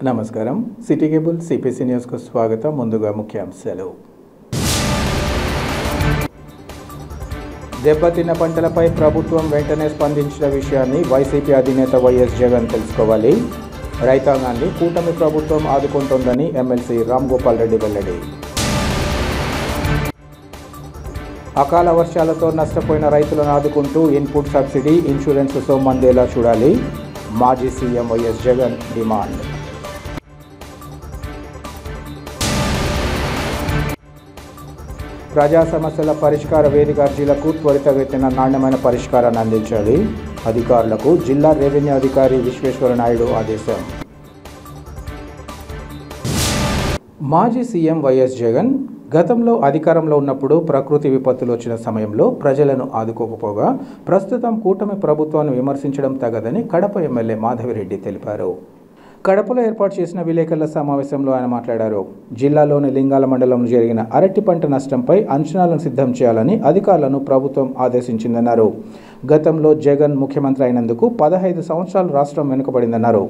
నమస్కారం city cable CPC news కు స్వాగతం. ముందుగా ముఖ్యాంశాలు. దెబ్బతిన్న పంటలపై ప్రభుత్వం వెంటనే స్పందించిన విషయాన్ని వైసీపీ అధినేత వైఎస్ జగన్ తెలుసుకోవాలి. రైతాంగాన్ని కూటమి ప్రభుత్వం ఆదుకుంటోందని ఎమ్మెల్సీ రామ్ గోపాల్ రెడ్డి వెల్లడి. అకాల వర్షాలతో నష్టపోయిన రైతులను ఆదుకుంటూ ఇన్పుట్ సబ్సిడీ, ఇన్సూరెన్స్ సొమ్మందేలా చూడాలి. మాజీ సీఎం వైఎస్ జగన్ డిమాండ్. ప్రజా సమస్యల పరిష్కార వేదిక అర్జీలకు త్వరితగతిన నాణ్యమైన పరిష్కారాన్ని అందించాలి. అధికారులకు జిల్లా రెవెన్యూ అధికారి విశ్వేశ్వర నాయుడు ఆదేశం. మాజీ సీఎం వైఎస్ జగన్ గతంలో అధికారంలో ఉన్నప్పుడు ప్రకృతి విపత్తులు వచ్చిన సమయంలో ప్రజలను ఆదుకోకపోగా ప్రస్తుతం కూటమి ప్రభుత్వాన్ని విమర్శించడం తగదని కడప ఎమ్మెల్యే మాధవిరెడ్డి తెలిపారు. కడపలో ఏర్పాటు చేసిన విలేకరుల సమావేశంలో ఆయన మాట్లాడారు. జిల్లాలోని లింగాల మండలంలో జరిగిన అరటి పంట నష్టంపై అంచనాలను సిద్ధం చేయాలని అధికారులను ప్రభుత్వం ఆదేశించిందన్నారు. గతంలో జగన్ ముఖ్యమంత్రి అయినందుకు 15 సంవత్సరాలు రాష్ట్రం వెనుకబడిందన్నారు.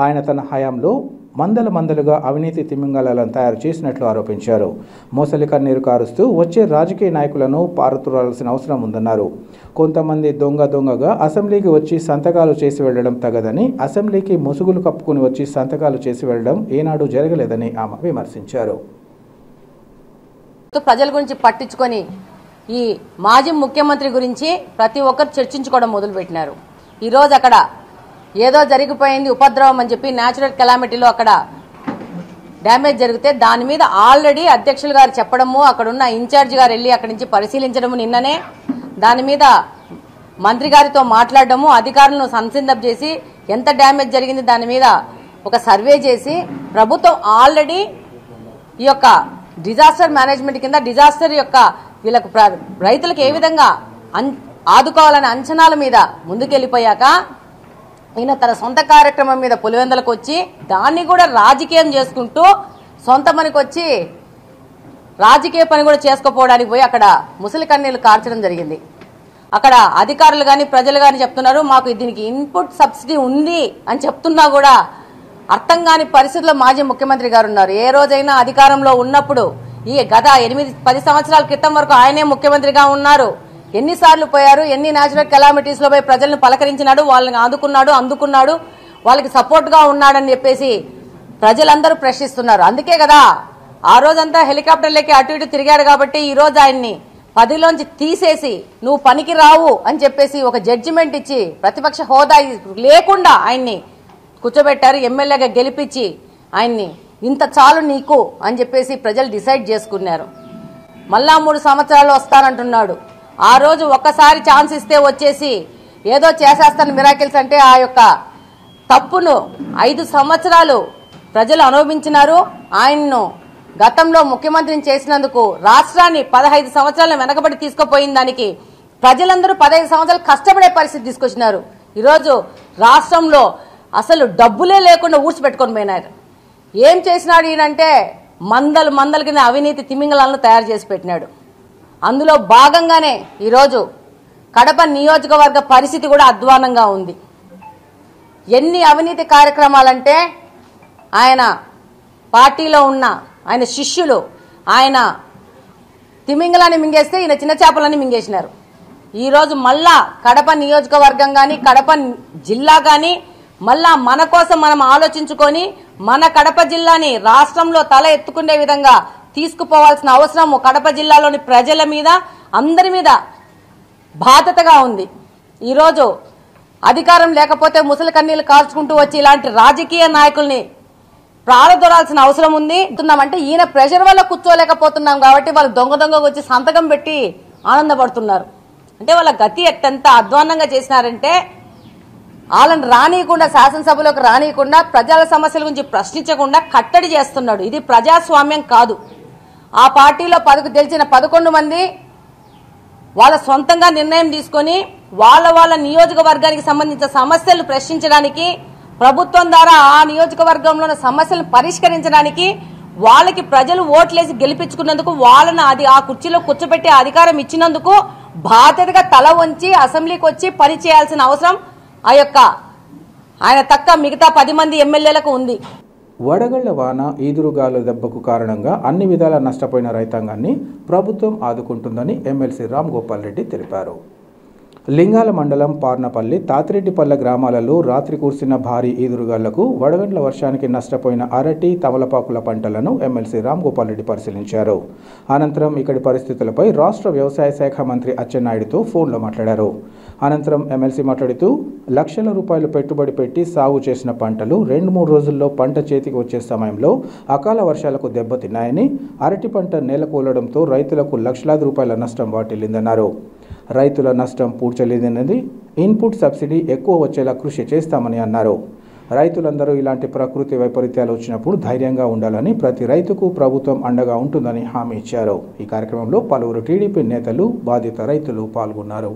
ఆయన తన హయాంలో మందలుగా అవినీతి తిమింగళాలను తయారు చేసినట్లు ఆరోపించారు. మోసలి కన్నీరు కారుస్తూ వచ్చే రాజకీయ నాయకులను పారతురాల్సిన అవసరం ఉందన్నారు. కొంతమంది దొంగగా అసెంబ్లీకి వచ్చి సంతకాలు చేసి వెళ్లడం తగదని, అసెంబ్లీకి ముసుగులు కప్పుకుని వచ్చి సంతకాలు చేసి వెళ్లడం ఏనాడు జరగలేదని ఆమె విమర్శించారు. ప్రజల గురించి పట్టించుకొని ఈ మాజీ ముఖ్యమంత్రి గురించి ప్రతి ఒక్కరు చర్చించుకోవడం మొదలుపెట్టినారు. ఈరోజు అక్కడ ఏదో జరిగిపోయింది ఉపద్రవం అని చెప్పి న్యాచురల్ కెలామిటీలో అక్కడ డ్యామేజ్ జరిగితే దాని మీద ఆల్రెడీ అధ్యక్షులు గారు చెప్పడము, అక్కడున్న ఇన్ఛార్జ్ గారు వెళ్ళి అక్కడి నుంచి పరిశీలించడము, నిన్ననే దాని మీద మంత్రి గారితో మాట్లాడడము, అధికారులను సంసిద్ధం చేసి ఎంత డ్యామేజ్ జరిగింది దాని మీద ఒక సర్వే చేసి ప్రభుత్వం ఆల్రెడీ ఈ యొక్క డిజాస్టర్ మేనేజ్మెంట్ కింద డిజాస్టర్ యొక్క వీళ్ళకు రైతులకు ఏ విధంగా ఆదుకోవాలనే అంచనాల మీద ముందుకెళ్లిపోయాక ఈయన తన సొంత కార్యక్రమం మీద పులివెందులకు వచ్చి దాన్ని కూడా రాజకీయం చేసుకుంటూ సొంత పనికి వచ్చి రాజకీయ పని కూడా చేసుకోపోవడానికి పోయి అక్కడ ముసలి కన్నీళ్లు కార్చడం జరిగింది. అక్కడ అధికారులు కానీ ప్రజలు కానీ చెప్తున్నారు మాకు దీనికి ఇన్పుట్ సబ్సిడీ ఉంది అని చెప్తున్నా కూడా అర్థం కాని పరిస్థితుల్లో మాజీ ముఖ్యమంత్రి గారు ఉన్నారు. ఏ రోజైనా అధికారంలో ఉన్నప్పుడు ఈ గత 8-10 సంవత్సరాల క్రితం వరకు ఆయనే ముఖ్యమంత్రిగా ఉన్నారు. ఎన్నిసార్లు పోయారు, ఎన్ని న్యాచురల్ కెలామిటీస్ లో పోయి ప్రజలను పలకరించినాడు, వాళ్ళని అందుకున్నాడు, వాళ్ళకి సపోర్ట్ గా ఉన్నాడని చెప్పేసి ప్రజలందరూ ప్రశ్నిస్తున్నారు. అందుకే కదా ఆ రోజంతా హెలికాప్టర్లకి అటు ఇటు తిరిగాడు కాబట్టి ఈ రోజు ఆయన్ని పదవిలోంచి తీసేసి నువ్వు పనికి రావు అని చెప్పేసి ఒక జడ్జిమెంట్ ఇచ్చి ప్రతిపక్ష హోదా లేకుండా ఆయన్ని కూర్చోబెట్టారు. ఎమ్మెల్యేగా గెలిపించి ఆయన్ని ఇంత చాలు నీకు అని చెప్పేసి ప్రజలు డిసైడ్ చేసుకున్నారు. మళ్ళా 3 సంవత్సరాలు వస్తానంటున్నాడు. ఆ రోజు ఒక్కసారి ఛాన్స్ ఇస్తే వచ్చేసి ఏదో చేసేస్తాను మిరాకిల్స్ అంటే ఆ యొక్క తప్పును 5 సంవత్సరాలు ప్రజలు అనుభవించినారు. ఆయన్ను గతంలో ముఖ్యమంత్రిని చేసినందుకు రాష్ట్రాన్ని 15 సంవత్సరాలు వెనకబడి తీసుకుపోయిన దానికి ప్రజలందరూ 15 సంవత్సరాలు కష్టపడే పరిస్థితి తీసుకొచ్చినారు. ఈరోజు రాష్ట్రంలో అసలు డబ్బులే లేకుండా ఊడ్చిపెట్టుకొని పోయినారు. ఏం చేసినాడు ఈయనంటే మందల కింద అవినీతి తిమింగళాలను తయారు చేసి పెట్టినాడు. అందులో భాగంగానే ఈరోజు కడప నియోజకవర్గ పరిస్థితి కూడా అధ్వానంగా ఉంది. ఎన్ని అవినీతి కార్యక్రమాలంటే ఆయన పార్టీలో ఉన్న ఆయన శిష్యులు ఆయన తిమింగలాన్ని మింగేస్తే ఈయన చిన్న చేపలని మింగేసినారు. ఈరోజు మళ్ళా కడప నియోజకవర్గం కానీ కడప జిల్లా కానీ మళ్ళా మన కోసం మనం ఆలోచించుకొని మన కడప జిల్లాని రాష్ట్రంలో తల ఎత్తుకునే విధంగా తీసుకుపోవాల్సిన అవసరం కడప జిల్లాలోని ప్రజల మీద అందరి మీద బాధ్యతగా ఉంది. ఈరోజు అధికారం లేకపోతే ముసలి కన్నీళ్లు కార్చుకుంటూ వచ్చి ఇలాంటి రాజకీయ నాయకుల్ని ప్రారదోరాల్సిన అవసరం ఉంది. అంటే ఈయన ప్రెషర్ వల్ల కూర్చోలేకపోతున్నాం కాబట్టి వాళ్ళు దొంగ వచ్చి సంతకం పెట్టి ఆనందపడుతున్నారు. అంటే వాళ్ళ గతి ఎంత అధ్వాన్నంగా చేసినారంటే వాళ్ళని రానియకుండా, శాసనసభలోకి రానియకుండా, ప్రజల సమస్యల గురించి ప్రశ్నించకుండా కట్టడి చేస్తున్నాడు. ఇది ప్రజాస్వామ్యం కాదు. ఆ పార్టీలో గెలిచిన 11 మంది వాళ్ళ సొంతంగా నిర్ణయం తీసుకొని వాళ్ళ నియోజకవర్గానికి సంబంధించిన సమస్యలు ప్రశ్నించడానికి, ప్రభుత్వం ద్వారా ఆ నియోజకవర్గంలోని సమస్యలను పరిష్కరించడానికి వాళ్ళకి ప్రజలు ఓట్లేసి గెలిపించుకున్నందుకు వాళ్ళని ఆ కుర్చీలో కూర్చోబెట్టి అధికారం ఇచ్చినందుకు బాధ్యతగా తల వంచి అసెంబ్లీకి వచ్చి పని చేయాల్సిన అవసరం ఆయన తక్క మిగతా 10 మంది ఎమ్మెల్యేలకు ఉంది. వడగళ్ల వాన ఈదురుగాలు దెబ్బకు కారణంగా అన్ని విధాలా నష్టపోయిన రైతాంగాన్ని ప్రభుత్వం ఆదుకుంటుందని ఎమ్మెల్సీ రామ్ గోపాల్ రెడ్డి తెలిపారు. లింగాల మండలం పార్నపల్లి, తాతిరెడ్డిపల్లె గ్రామాలలో రాత్రి కురిసిన భారీ ఈదురుగాళ్లకు వడగండ్ల వర్షానికి నష్టపోయిన అరటి, తమలపాకుల పంటలను ఎమ్మెల్సీ రామ్ గోపాల్ రెడ్డి పరిశీలించారు. అనంతరం ఇక్కడి పరిస్థితులపై రాష్ట్ర వ్యవసాయ శాఖ మంత్రి అచ్చెన్నాయుడుతో ఫోన్లో మాట్లాడారు. అనంతరం ఎమ్మెల్సీ మాట్లాడుతూ లక్షల రూపాయలు పెట్టుబడి పెట్టి సాగు చేసిన పంటలు 2-3 రోజుల్లో పంట చేతికి వచ్చే సమయంలో అకాల వర్షాలకు దెబ్బతిన్నాయని, అరటి పంట నేలకూలడంతో రైతులకు లక్షలాది రూపాయల నష్టం వాటిల్లిందన్నారు. రైతుల నష్టం పూడ్చలేదన్నది ఇన్పుట్ సబ్సిడీ ఎక్కువ వచ్చేలా కృషి చేస్తామని అన్నారు. రైతులందరూ ఇలాంటి ప్రకృతి వైపరీత్యాలు వచ్చినప్పుడు ధైర్యంగా ఉండాలని, ప్రతి రైతుకు ప్రభుత్వం అండగా ఉంటుందని హామీ ఇచ్చారు. ఈ కార్యక్రమంలో పలువురు టీడీపీ నేతలు, బాధిత రైతులు పాల్గొన్నారు.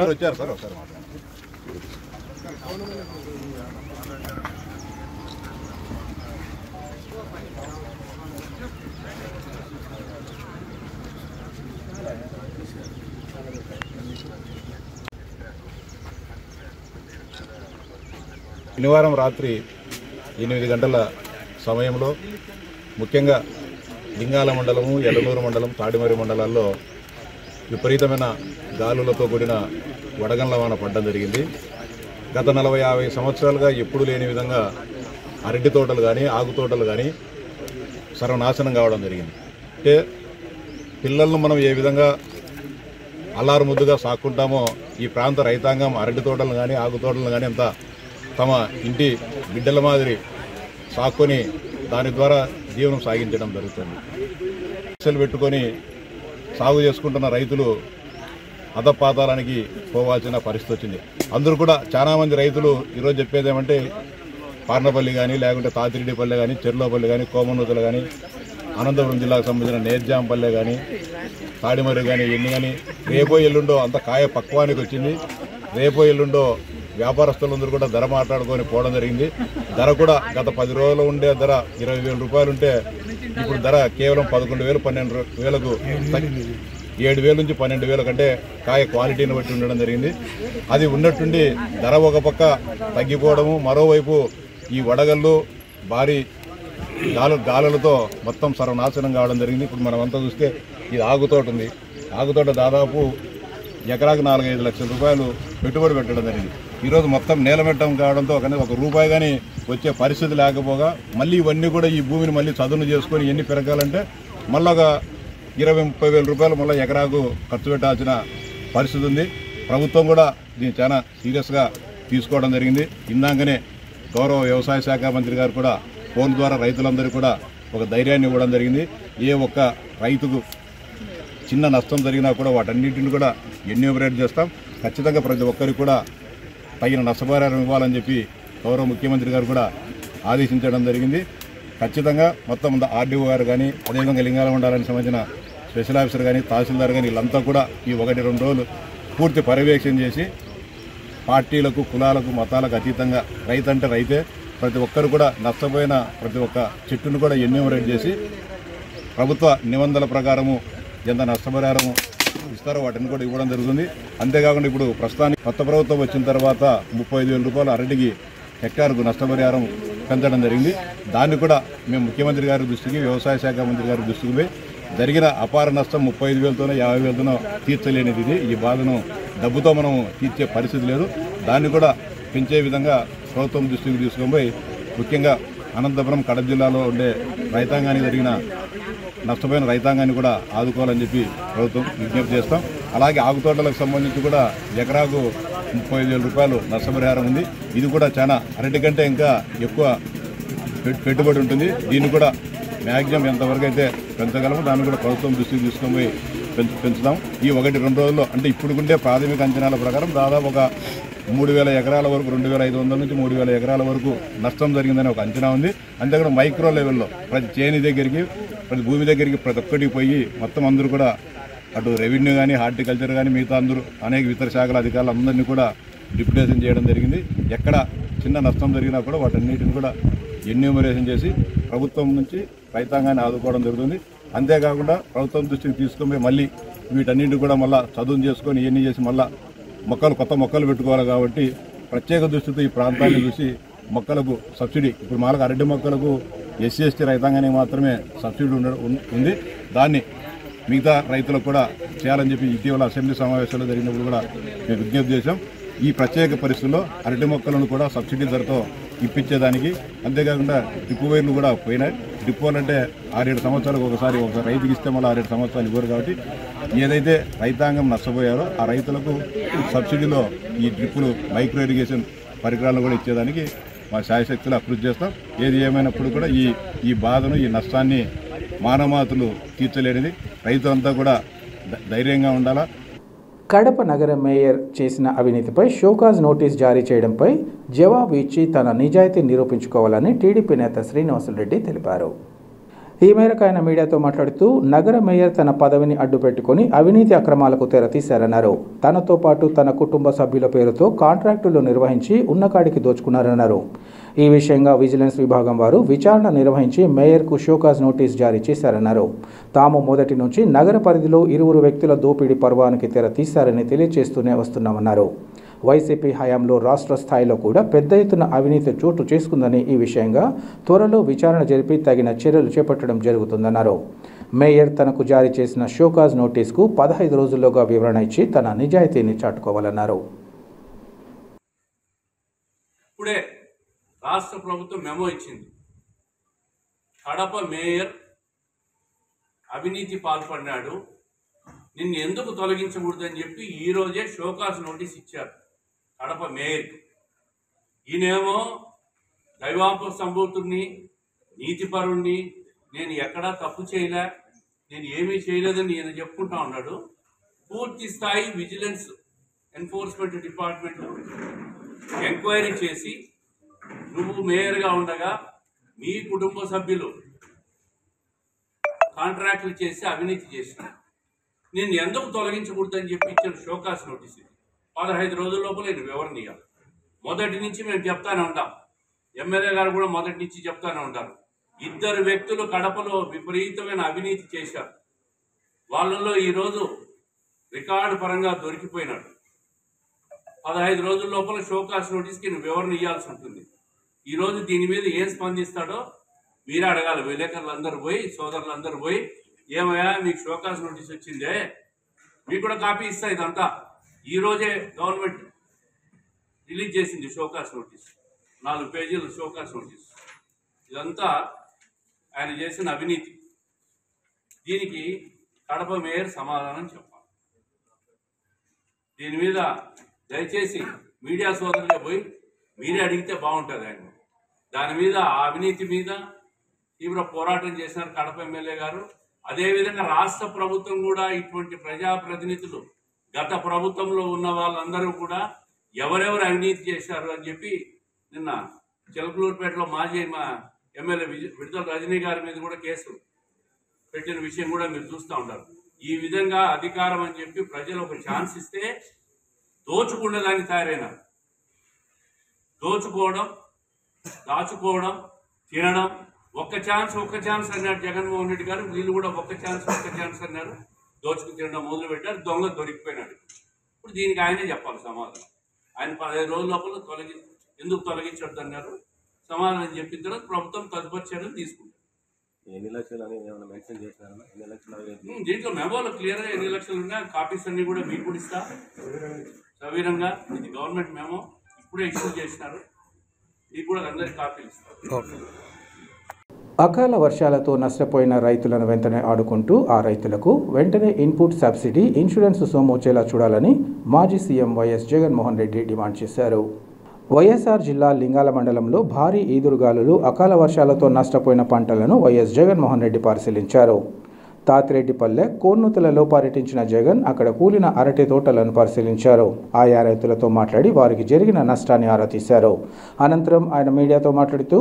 వచ్చారు సార్ ఒకసారి శనివారం రాత్రి 8 గంటల సమయంలో ముఖ్యంగా లింగాల మండలము, ఎల్లనూరు మండలం, తాడిమర్రి మండలాల్లో విపరీతమైన గాలులతో కూడిన వడగండ్ల వాన పడడం జరిగింది. గత 40-50 సంవత్సరాలుగా ఎప్పుడు లేని విధంగా అరటి తోటలు కానీ, ఆగు తోటలు కానీ సర్వనాశనం కావడం జరిగింది. అంటే పిల్లలను మనం ఏ విధంగా అల్లారు ముద్దుగా సాక్కుంటామో ఈ ప్రాంత రైతాంగం అరటి తోటలను కానీ, ఆగు తోటలను కానీ అంతా తమ ఇంటి బిడ్డల మాదిరి సాక్కొని దాని ద్వారా జీవనం సాగించడం జరుగుతుంది. పైసలు పెట్టుకొని సాగు చేసుకుంటున్న రైతులు అధపాతాళానికి పోవాల్సిన పరిస్థితి వచ్చింది. అందరూ కూడా చాలామంది రైతులు ఈరోజు చెప్పేది ఏమంటే పార్నపల్లి కానీ, లేకుంటే తాతిరెడ్డిపల్లె కానీ, చెర్లోపల్లి కానీ, కోమనూతలు కానీ, అనంతపురం జిల్లాకు సంబంధించిన నేర్జాంపల్లె కానీ, తాడిమర్రి కానీ, ఎన్ని కానీ రేపో ఎల్లుండో అంత కాయ పక్వానికి వచ్చింది. రేపో ఎల్లుండో వ్యాపారస్తులందరూ కూడా ధర మాట్లాడుకొని పోవడం జరిగింది. ధర కూడా గత 10 రోజులు ఉండే ధర 20,000 రూపాయలు ఉంటే ఇప్పుడు ధర కేవలం 11,000, 12,000కు 7,000 నుంచి 12,000 కంటే కాయ క్వాలిటీని బట్టి ఉండడం జరిగింది. అది ఉన్నట్టుండి ధర ఒక పక్క తగ్గిపోవడము, మరోవైపు ఈ వడగళ్ళు భారీ గాలులతో మొత్తం సర్వనాశనం కావడం జరిగింది. ఇప్పుడు మనమంతా చూస్తే ఇది ఆగుతోట ఉంది. ఆగుతోట దాదాపు ఎకరాకు 4-5 లక్షల రూపాయలు పెట్టుబడి పెట్టడం జరిగింది. ఈరోజు మొత్తం నేలమెట్టం కావడంతో ఒక రూపాయి కానీ వచ్చే పరిస్థితి లేకపోగా మళ్ళీ ఇవన్నీ కూడా ఈ భూమిని మళ్ళీ చదును చేసుకొని ఎన్ని పెరగాలంటే మళ్ళీ ఒక 20-30 వేల రూపాయలు మళ్ళీ ఎకరాకు ఖర్చు పెట్టాల్సిన పరిస్థితి ఉంది. ప్రభుత్వం కూడా దీన్ని చాలా సీరియస్గా తీసుకోవడం జరిగింది. ఇందాకనే గౌరవ వ్యవసాయ శాఖ మంత్రి గారు కూడా ఫోన్ ద్వారా రైతులందరికీ కూడా ఒక ధైర్యాన్ని ఇవ్వడం జరిగింది. ఏ ఒక్క రైతుకు చిన్న నష్టం జరిగినా కూడా వాటన్నింటిని కూడా ఎన్యూమరేట్ చేస్తాం. ఖచ్చితంగా ప్రతి ఒక్కరికి కూడా తగిన నష్టపరిహారం ఇవ్వాలని చెప్పి గౌరవ ముఖ్యమంత్రి గారు కూడా ఆదేశించడం జరిగింది. ఖచ్చితంగా మొత్తం ఆర్డీఓ గారు కానీ, అదేవిధంగా లింగాల మండలానికి సంబంధించిన స్పెషల్ ఆఫీసర్ కానీ, తహసీల్దార్ కానీ వీళ్ళంతా కూడా ఈ 1-2 రోజులు పూర్తి పర్యవేక్షణ చేసి పార్టీలకు, కులాలకు, మతాలకు అతీతంగా రైతు అంటే రైతే, ప్రతి ఒక్కరు కూడా నష్టపోయిన ప్రతి ఒక్క చెట్టును కూడా ఎన్యూమరేట్ చేసి ప్రభుత్వ నిబంధనల ప్రకారము ఎంత నష్టపరిహారము ఇస్తారో వాటిని కూడా ఇవ్వడం జరుగుతుంది. అంతేకాకుండా ఇప్పుడు ప్రస్తుతానికి కొత్త ప్రభుత్వం వచ్చిన తర్వాత 35,000 రూపాయలు అరటికి హెక్టార్కు నష్టపరిహారం పెంచడం జరిగింది. దాన్ని కూడా మేము ముఖ్యమంత్రి గారి దృష్టికి, వ్యవసాయ శాఖ మంత్రి గారి దృష్టికి పోయి జరిగిన అపార నష్టం 35,000తోనో 50,000తోనో తీర్చలేనిది ఇది. ఈ బాధను డబ్బుతో మనం తీర్చే పరిస్థితి లేదు. దాన్ని కూడా పెంచే విధంగా ప్రభుత్వం దృష్టికి తీసుకొని పోయి ముఖ్యంగా అనంతపురం, కడప జిల్లాలో ఉండే రైతాంగానికి జరిగిన నష్టపోయిన రైతాంగాన్ని కూడా ఆదుకోవాలని చెప్పి ప్రభుత్వం విజ్ఞప్తి చేస్తాం. అలాగే ఆకు తోటలకు సంబంధించి కూడా ఎకరాకు 35,000 రూపాయలు నష్టపరిహారం ఉంది. ఇది కూడా చాలా అరటి కంటే ఇంకా ఎక్కువ పెట్టుబడి ఉంటుంది. దీన్ని కూడా మ్యాక్సిమం ఎంతవరకు అయితే పెంచగలమో దాన్ని కూడా ప్రభుత్వం దృష్టికి తీసుకొని పోయి పెంచుదాం. ఈ 1-2 రోజుల్లో అంటే ఇప్పుడుకుంటే ప్రాథమిక అంచనాల ప్రకారం దాదాపు ఒక 3,000 ఎకరాల వరకు 2,500 నుంచి 3,000 ఎకరాల వరకు నష్టం జరిగిందని ఒక అంచనా ఉంది. అంతేకాకుండా మైక్రో లెవెల్లో ప్రతి చేని దగ్గరికి ప్రతి భూమి దగ్గరికి ప్రతి ఒక్కటికి పోయి మొత్తం అందరూ కూడా అటు రెవెన్యూ కానీ హార్టికల్చర్ కానీ మిగతా అందరూ అనేక ఇతర శాఖల అధికారులు అందరినీ కూడా డిప్యుటేషన్ చేయడం జరిగింది. ఎక్కడ చిన్న నష్టం జరిగినా కూడా వాటన్నిటిని కూడా ఎన్యూమరేషన్ చేసి ప్రభుత్వం నుంచి రైతాంగాన్ని ఆదుకోవడం జరుగుతుంది. అంతేకాకుండా ప్రభుత్వం దృష్టికి తీసుకొని మళ్ళీ వీటన్నింటి కూడా మళ్ళీ చదువు చేసుకొని ఇవన్నీ చేసి మళ్ళీ కొత్త మొక్కలు పెట్టుకోవాలి. కాబట్టి ప్రత్యేక దృష్టితో ఈ ప్రాంతాన్ని చూసి మొక్కలకు సబ్సిడీ ఇప్పుడు మాలకు అరటి మొక్కలకు SC/ST రైతాంగానికి మాత్రమే సబ్సిడీ ఉంది. దాన్ని మిగతా రైతులకు కూడా చేయాలని చెప్పి ఇటీవల అసెంబ్లీ సమావేశాలు జరిగినప్పుడు కూడా మేము విజ్ఞప్తి చేశాం. ఈ ప్రత్యేక పరిస్థితుల్లో అరటి మొక్కలను కూడా సబ్సిడీ ధరతో ఇప్పించేదానికి, అంతేకాకుండా డ్రిప్ వైర్లు కూడా పోయినాయి. డ్రిప్ వైర్లు అంటే 6-7 సంవత్సరాలకు ఒకసారి రైతుకి ఇస్తే మళ్ళీ 6-7 సంవత్సరాలు ఇవ్వరు. కాబట్టి ఏదైతే రైతాంగం నష్టపోయారో ఆ రైతులకు సబ్సిడీలో ఈ డ్రిప్పులు మైక్రో ఇరిగేషన్ పరికరాలను కూడా ఇచ్చేదానికి మా శాయశక్తులు కృషి చేస్తాం. ఏది ఏమైనప్పుడు కూడా ఈ బాధను ఈ నష్టాన్ని మానవమాతులు తీర్చలేనిది. రైతులంతా కూడా ధైర్యంగా ఉండాలా. కడప నగర మేయర్ చేసిన అవినీతిపై షోకాజ్ నోటీస్ జారీ చేయడంపై జవాబు ఇచ్చి తన నిజాయితీ నిరూపించుకోవాలని టీడీపీ నేత శ్రీనివాసులరెడ్డి తెలిపారు. ఈ మేరకు ఆయన మీడియాతో మాట్లాడుతూ నగర మేయర్ తన పదవిని అడ్డుపెట్టుకుని అవినీతి అక్రమాలకు తెరతీశారన్నారు. తనతో పాటు తన కుటుంబ సభ్యుల పేరుతో కాంట్రాక్టులు నిర్వహించి ఉన్నకాడికి దోచుకున్నారన్నారు. ఈ విషయంగా విజిలెన్స్ విభాగం వారు విచారణ నిర్వహించి మేయర్కు షోకాజ్ నోటీస్ జారీ చేశారన్నారు. తాము మొదటి నుంచి నగర పరిధిలో 2 వ్యక్తుల దోపిడీ పర్వానికి తెరతీశారని తెలియజేస్తూనే వస్తున్నామన్నారు. వైసీపీ హయాంలో రాష్ట్ర స్థాయిలో కూడా పెద్ద ఎత్తున అవినీతి చోటు చేసుకుందని, ఈ విషయంగా త్వరలో విచారణ జరిపి తగిన చర్యలు చేపట్టడం జరుగుతుందన్నారు. మేయర్ తనకు జారీ చేసిన షోకాజ్ నోటీస్కు 15 రోజుల్లోగా వివరణ ఇచ్చి తన నిజాయితీని చాటుకోవాలన్నారు. ఇప్పుడే రాష్ట్ర ప్రభుత్వం మెమో ఇచ్చింది. కడప మేయర్ అవినీతి పాల్పడినాడు, నిన్ను ఎందుకు తొలగించకూడదని చెప్పి ఈ రోజే షోకాజ్ నోటీస్ ఇచ్చారు కడప మేయర్కి. ఈయనేమో దైవాంప సంభూతుడిని, నీతిపరుణ్ణి, నేను ఎక్కడా తప్పు చేయలే, నేను ఏమీ చేయలేదని ఈయన చెప్పుకుంటా ఉన్నాడు. పూర్తి స్థాయి విజిలెన్స్ ఎన్ఫోర్స్మెంట్ డిపార్ట్మెంట్ ఎంక్వైరీ చేసి నువ్వు మేయర్గా ఉండగా మీ కుటుంబ సభ్యులు కాంట్రాక్టులు చేసి అవినీతి చేసిన నేను ఎందుకు తొలగించకూడదని చెప్పి ఇచ్చిన షోకాజ్ నోటీస్. 15 రోజుల లోపల నేను వివరణ ఇవ్వాలి. మొదటి నుంచి మేము చెప్తానే ఉంటాం, ఎమ్మెల్యే గారు కూడా మొదటి నుంచి చెప్తానే ఉంటారు. 2 వ్యక్తులు కడపలో విపరీతమైన అవినీతి చేశారు. వాళ్ళలో ఈరోజు రికార్డు పరంగా దొరికిపోయినాడు. 15 రోజుల లోపల షోకాజ్ నోటీస్కి వివరణ ఇవ్వాల్సి ఉంటుంది. ఈరోజు దీని మీద ఏం స్పందిస్తాడో మీరే అడగాలి. విలేకరులందరూ పోయి, సోదరులందరూ పోయి, ఏమయ్యా మీకు షోకాజ్ నోటీస్ వచ్చిందే, మీకు కూడా కాపీ ఇస్తా. ఇదంతా ఈరోజే గవర్నమెంట్ రిలీజ్ చేసింది షోకాజ్ నోటీస్, 4 పేజీల షోకాజ్ నోటీస్. ఇదంతా ఆయన చేసిన అవినీతి. దీనికి కడప మేయర్ సమాధానం చెప్పాలి. దీని మీద దయచేసి మీడియా సోదరులే పోయి మీరే అడిగితే బాగుంటుంది. ఆయన దాని మీద, ఆ అవినీతి మీద తీవ్ర పోరాటం చేసినారు కడప ఎమ్మెల్యే గారు. అదేవిధంగా రాష్ట్ర ప్రభుత్వం కూడా ఇటువంటి ప్రజాప్రతినిధులు, గత ప్రభుత్వంలో ఉన్న వాళ్ళందరూ కూడా ఎవరెవరు అవినీతి చేశారు అని చెప్పి నిన్న చిలకలూరుపేటలో మాజీ ఎమ్మెల్యే విడుదల రజనీ గారి మీద కూడా కేసు పెట్టిన విషయం కూడా మీరు చూస్తూ ఉంటారు. ఈ విధంగా అధికారం అని చెప్పి ప్రజలు ఒక ఛాన్స్ ఇస్తే దోచుకునే దాన్ని తయారైనారు. దోచుకోవడం, దాచుకోవడం, తినడం. ఒక్క ఛాన్స్ అన్నాడు జగన్మోహన్ రెడ్డి గారు. వీళ్ళు కూడా ఒక్క ఛాన్స్ అన్నారు. దోచుకు తినడం మొదలు పెట్టారు. దొంగ దొరికిపోయినాడు. ఇప్పుడు దీనికి ఆయనే చెప్పాలి సమాధానం. ఆయన 15 రోజుల లోపల ఎందుకు తొలగించొద్దు అన్నారు. సమాధానం చెప్పిన తర్వాత ప్రభుత్వం తదుపరి చర్యలు తీసుకుంటారు. దీంట్లో మెమోలో క్లియర్గా ఎన్ని లక్షలు ఉన్నాయి, కాపీస్ అన్ని కూడా మీకు కూడా ఇస్తా సవీరంగా. ఇది గవర్నమెంట్ మెమో ఇప్పుడే ఇష్యూ చేసినారు. మీకు కూడా అందరికి కాపీలు ఇస్తారు. అకాల వర్షాలతో నష్టపోయిన రైతులను వెంటనే ఆడుకుంటూ ఆ రైతులకు వెంటనే ఇన్పుట్ సబ్సిడీ ఇన్సూరెన్స్ సొమ్మొచ్చేలా చూడాలని మాజీ CM YS Jaganmohan Reddy demand చేశారు. వైఎస్ఆర్ జిల్లా లింగాల మండలంలో భారీ ఈదురుగాలులు అకాల వర్షాలతో నష్టపోయిన పంటలను వైఎస్ జగన్మోహన్ రెడ్డి పరిశీలించారు. తాతిరెడ్డిపల్లె కోన్నూతులలో పర్యటించిన జగన్ అక్కడ కూలిన అరటి తోటలను పరిశీలించారు. ఆయా రైతులతో మాట్లాడి వారికి జరిగిన నష్టాన్ని ఆరా తీశారు. అనంతరం ఆయన మీడియాతో మాట్లాడుతూ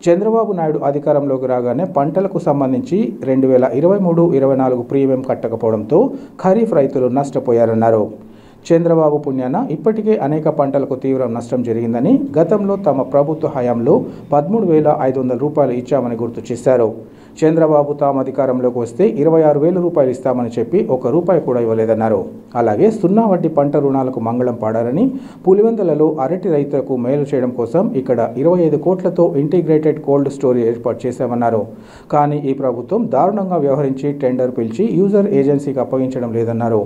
చంద్రబాబు నాయుడు అధికారంలోకి రాగానే పంటలకు సంబంధించి 2023-24 ప్రీమియం కట్టకపోవడంతో ఖరీఫ్ రైతులు నష్టపోయారన్నారు. చంద్రబాబు పుణ్యాన ఇప్పటికే అనేక పంటలకు తీవ్ర నష్టం జరిగిందని, గతంలో తమ ప్రభుత్వ హయాంలో 13,500 రూపాయలు ఇచ్చామని గుర్తు చేశారు. చంద్రబాబు తాము అధికారంలోకి వస్తే 26,000 రూపాయలు ఇస్తామని చెప్పి ₹1 కూడా ఇవ్వలేదన్నారు. అలాగే 0 వడ్డీ పంట రుణాలకు మంగళం పాడారని, పులివెందులలో అరటి రైతులకు మేలు చేయడం కోసం ఇక్కడ 25 కోట్లతో ఇంటిగ్రేటెడ్ కోల్డ్ స్టోరేజ్ ఏర్పాటు చేశామన్నారు. కానీ ఈ ప్రభుత్వం దారుణంగా వ్యవహరించి టెండర్ పిలిచి యూజర్ ఏజెన్సీకి అప్పగించడం లేదన్నారు.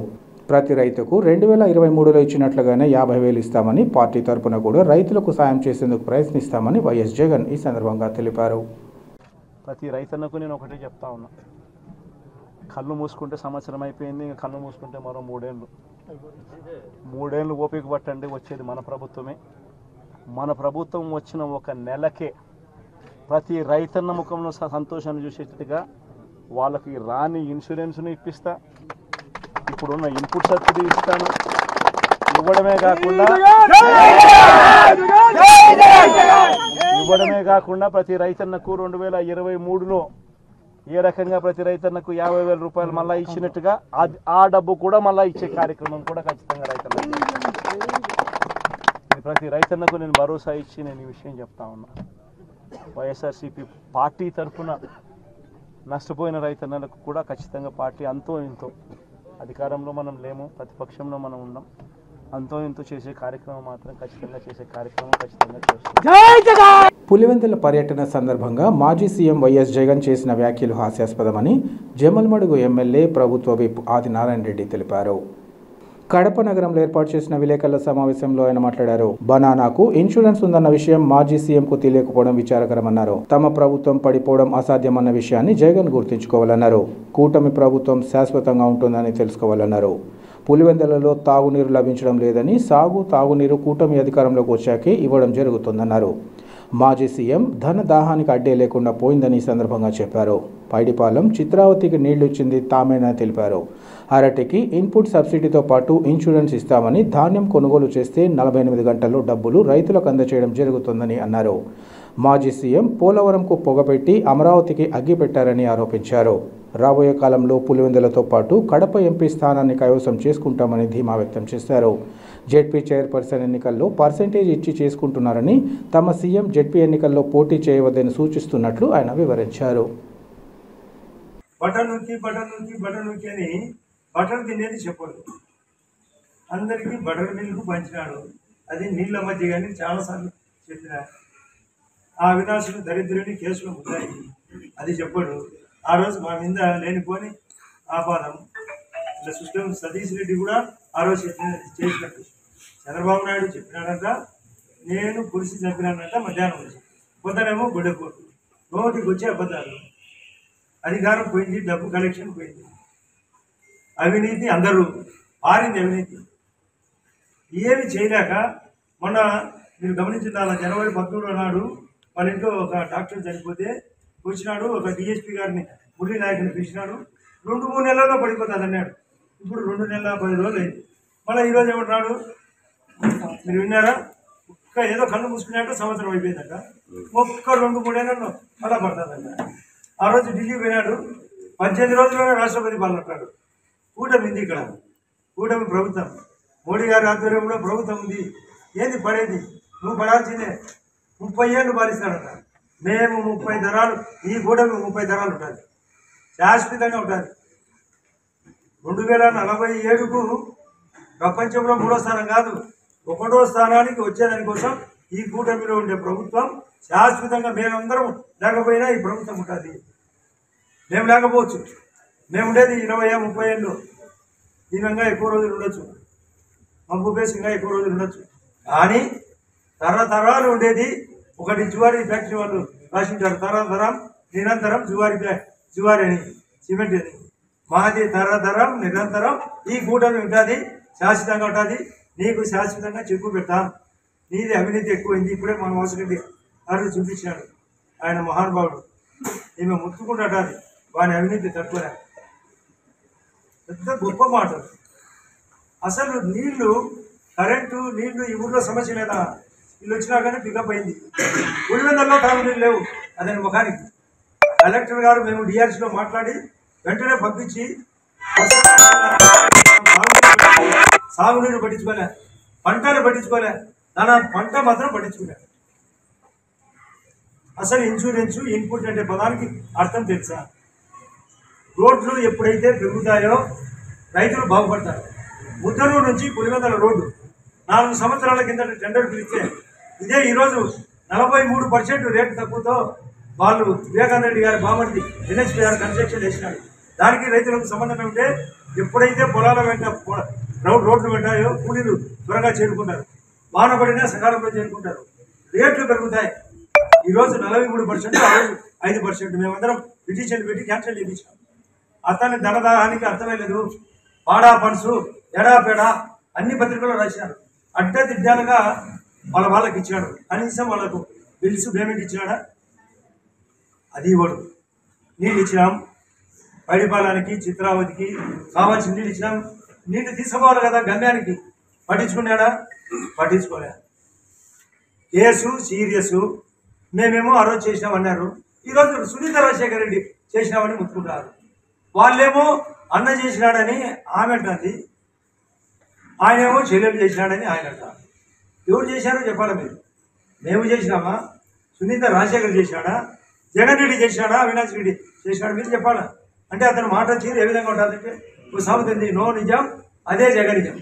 ప్రతి రైతుకు 2023లో ఇచ్చినట్లుగానే 50,000 ఇస్తామని, పార్టీ తరపున కూడా రైతులకు సాయం చేసేందుకు ప్రయత్నిస్తామని వైఎస్ జగన్ ఈ సందర్భంగా తెలిపారు. ప్రతి రైతన్నకు నేను ఒకటే చెప్తా ఉన్నా, కళ్ళు మూసుకుంటే సంవత్సరం అయిపోయింది, ఇంకా కళ్ళు మూసుకుంటే మరో 3 ఏళ్ళు ఓపిక పట్టండి. వచ్చేది మన ప్రభుత్వమే. మన ప్రభుత్వం వచ్చిన ఒక నెలకే ప్రతి రైతన్న ముఖంలో సంతోషాన్ని చూసేట్టుగా వాళ్ళకి రాని ఇన్సూరెన్స్ను ఇప్పిస్తా, ఇప్పుడున్న ఇన్పుట్ సబ్సిడీ ఇస్తాను. ఇవ్వడమే కాకుండా ప్రతి రైతన్నకు 2023లో ఏ రకంగా ప్రతి రైతన్నకు 50,000 రూపాయలు మళ్ళీ ఇచ్చినట్టుగా ఆ డబ్బు కూడా మళ్ళీ ఇచ్చే కార్యక్రమం కూడా ఖచ్చితంగా రైతన్నకు. ప్రతి రైతన్నకు నేను భరోసా ఇచ్చి నేను ఈ విషయం చెప్తా ఉన్నా. వైఎస్ఆర్సీపీ పార్టీ తరఫున నష్టపోయిన రైతన్నలకు కూడా ఖచ్చితంగా పార్టీ అంతో ఇంతో, అధికారంలో మనం లేము, ప్రతిపక్షంలో మనం ఉన్నాం, అంతో ఇంతో చేసే కార్యక్రమం మాత్రం ఖచ్చితంగా చేస్తాం. పులివెందుల పర్యటన సందర్భంగా మాజీ సీఎం వైఎస్ జగన్ చేసిన వ్యాఖ్యలు హాస్యాస్పదమని జమ్మలమడుగు ఎమ్మెల్యే ప్రభుత్వ విప్ ఆదినారాయణ రెడ్డి తెలిపారు. కడప నగరంలో ఏర్పాటు చేసిన విలేకరుల సమావేశంలో ఆయన మాట్లాడారు. బనానాకు ఇన్సూరెన్స్ ఉందన్న విషయం మాజీ సీఎంకు తెలియకపోవడం విచారకరమన్నారు. తమ ప్రభుత్వం పడిపోవడం అసాధ్యమన్న విషయాన్ని జగన్ గుర్తుంచుకోవాలన్నారు. కూటమి ప్రభుత్వం శాశ్వతంగా ఉంటుందని తెలుసుకోవాలన్నారు. పులివెందులలో తాగునీరు లభించడం లేదని, తాగునీరు కూటమి అధికారంలోకి వచ్చాకే ఇవ్వడం జరుగుతుందన్నారు. మాజీ సీఎం ధన దాహానికి అడ్డే లేకుండా పోయిందని ఈ సందర్భంగా చెప్పారు. పైడిపాలెం చిత్రావతికి నీళ్లు ఇచ్చింది తామేనని తెలిపారు. అరటికి ఇన్పుట్ సబ్సిడీతో పాటు ఇన్సూరెన్స్ ఇస్తామని, ధాన్యం కొనుగోలు చేస్తే 48 గంటల్లో డబ్బులు రైతులకు అందజేయడం జరుగుతుందని అన్నారు. మాజీ సీఎం పోలవరంకు పొగపెట్టి అమరావతికి అగ్గిపెట్టారని ఆరోపించారు. రాబోయే కాలంలో పులివెందులతో పాటు కడప ఎంపీ స్థానాన్ని కైవసం చేసుకుంటామని ధీమా వ్యక్తం చేశారు. జెడ్పీ చైర్పర్సన్ ఎన్నికల్లో పర్సెంటేజ్ ఇచ్చి చేసుకుంటున్నారని, తమ సీఎం జెడ్పీ ఎన్నికల్లో పోటీ చేయవద్దని సూచిస్తున్నట్లు ఆయన వివరించారు. బటన్ నొక్కి అని బటర్ తినేది చెప్పదు. అందరికీ బటర్ మిల్క్ పంచినాడు. అది నీళ్ళ మధ్య కానీ చాలాసార్లు చెప్పిన ఆ వినాశుడు దరిద్రుని కేసులు ఉంటాయి. అది చెప్పడు. ఆ రోజు మా మీద లేనిపోని ఆపాదం ఇలా సిస్టమ్ సతీష్ రెడ్డి కూడా ఆ రోజు చేసినట్టు చంద్రబాబు నాయుడు చెప్పినాడంట, నేను పులిసి చంపినానంట. మధ్యాహ్నం వచ్చి పొద్దునేమో గుడ్డపోటు, నోటికి వచ్చే అబద్ధాలు. అధికారం పోయింది, డబ్బు కలెక్షన్ పోయింది, అవినీతి అందరూ ఆరింది. అవినీతి ఏమి చేయలేక మొన్న మీరు గమనించిన జనవరి 13 నాడు వాళ్ళ ఇంట్లో ఒక డాక్టర్ చనిపోతే వచ్చినాడు, ఒక డిఎస్పీ గారిని మురళీ నాయకుని పిలిచినాడు. 2-3 నెలల్లో పడిపోతుంది అన్నాడు. ఇప్పుడు 2 నెలల 10 రోజులు అయింది. మళ్ళీ ఈరోజు ఏమంటున్నాడు మీరు విన్నారా? ఏదో కళ్ళు మూసుకున్నాక సంవత్సరం అయిపోయిందట. ఒక్క 2-3 నెలల్లో మళ్ళా పడుతుందంట. ఆ రోజు ఢిల్లీ పోయినాడు. 18 రోజుల్లోనే రాష్ట్రపతి పాలన అంటాడు. కూటమి ఉంది ఇక్కడ, కూటమి ప్రభుత్వం, మోడీ గారి ఆధ్వర్యంలో ప్రభుత్వం ఉంది. ఏంది పడేది? నువ్వు పడాల్సిందే. 30 ఏళ్ళు పాలిస్తాడంట. మేము 30 తరాలు, ఈ కూటమి 30 తరాలు ఉంటుంది, శాశ్వతంగా ఉంటుంది. 2047కు ప్రపంచంలో 3వ స్థానం కాదు, 1వ స్థానానికి వచ్చేదానికోసం ఈ కూటమిలో ఉండే ప్రభుత్వం శాశ్వతంగా మేమందరం లేకపోయినా ఈ ప్రభుత్వం ఉంటుంది. మేము లేకపోవచ్చు, మేము ఉండేది 20-30 ఏళ్ళు, దీనంగా ఎక్కువ రోజులు ఉండొచ్చు, మబ్బు పేసి ఇంకా ఎక్కువ రోజులు ఉండొచ్చు. కానీ తరతరాలు ఉండేది ఒకటి. జువారీ ఫ్యాక్టరీ వాళ్ళు రాసింటారు, తరం నిరంతరం జువారి అని సిమెంట్ అని మాది తరతరం నిరంతరం ఈ కూటమి ఉంటుంది, శాశ్వతంగా ఉంటుంది. నీకు శాశ్వతంగా చెక్కు పెడతాం. నీది అవినీతి ఎక్కువైంది. ఇప్పుడే మన వాసురెడ్డి గారు చూపించాడు. ఆయన మహానుభావుడు. ఈమె ముత్తుకుంటుంది వాని అవినీతి తక్కువలే. పెద్ద గొప్ప మాట. అసలు నీళ్లు, కరెంటు, నీళ్లు ఈ ఊళ్ళో సమస్య లేదా? వీళ్ళు వచ్చినా కానీ పికప్ అయింది. పులివెందులలో తాగునీళ్ళు లేవు. అదని ముఖానికి కలెక్టర్ గారు మేము డిఆర్సీలో మాట్లాడి వెంటనే పంపించి సాగునీరు పట్టించుకోలే, పంటలు పట్టించుకోలే, తన పంట మాత్రం పట్టించుకోలే. అసలు ఇన్సూరెన్సు ఇన్పుట్ అంటే పదానికి అర్థం తెలుసా? రోడ్లు ఎప్పుడైతే పెరుగుతాయో రైతులు బాగుపడతారు. ముద్దనూరు నుంచి పులివెందుల రోడ్డు 4 సంవత్సరాల కింద టెండర్ పిలిస్తే ఇదే ఈరోజు 43% రేటు తక్కువతో వాళ్ళు వివేకానంద రెడ్డి గారి బామర్ది ఎన్హెచ్పి గారు కన్స్ట్రక్షన్ చేసినాడు. దానికి రైతులకు సంబంధం ఏమిటే? ఎప్పుడైతే పొలాల వెంట రోడ్లు పెట్టాయో కూలీలు త్వరగా చేరుకుంటారు, వాన పడినా సకాలంలో చేరుకుంటారు, రేట్లు పెరుగుతాయి. ఈరోజు 43%, 5%. మేమందరం పిటిషన్ పెట్టి క్యాన్సిల్ చేయించాం. అతని ధనదాహానికి అర్థమే లేదు. పాడా పన్సు, ఎడాపేడా అన్ని పత్రికల్లో రాశారు. అడ్డదిడ్డాలుగా వాళ్ళకి ఇచ్చినాడు. కనీసం వాళ్ళకు బిల్స్ పేమెంట్ ఇచ్చినాడా? అది ఇవ్వడు. నీళ్ళు ఇచ్చినాం, పైడిపాలానికి, చిత్రావతికి కావాల్సిన నీళ్ళు ఇచ్చినాం. నీళ్ళు తీసుకోవాలి కదా గమ్యానికి. పట్టించుకున్నాడా? పట్టించుకోలే. Case serious. మేమేమో ఆ రోజు చేసినామన్నారు. ఈరోజు సునీత రాజశేఖర రెడ్డి చేసినామని ముట్టుకుంటారు. వాళ్ళేమో అన్న చేసినాడని ఆమె అంటుంది, ఆయనేమో చెల్లెలు చేసినాడని ఆయన అంటారు. ఎవరు చేశారో చెప్పాలి మీరు. మేము చేసినామా? సునీత రాజశేఖర్ చేసినాడా? జగన్ రెడ్డి చేసినాడా? అవినాష్ రెడ్డి చేసినాడు? మీరు చెప్పాలా? అంటే అతను మాట చీరు ఏ విధంగా ఉంటుందంటే ఒక సామెత ఉంది, నో నిజం అదే జగనిజం.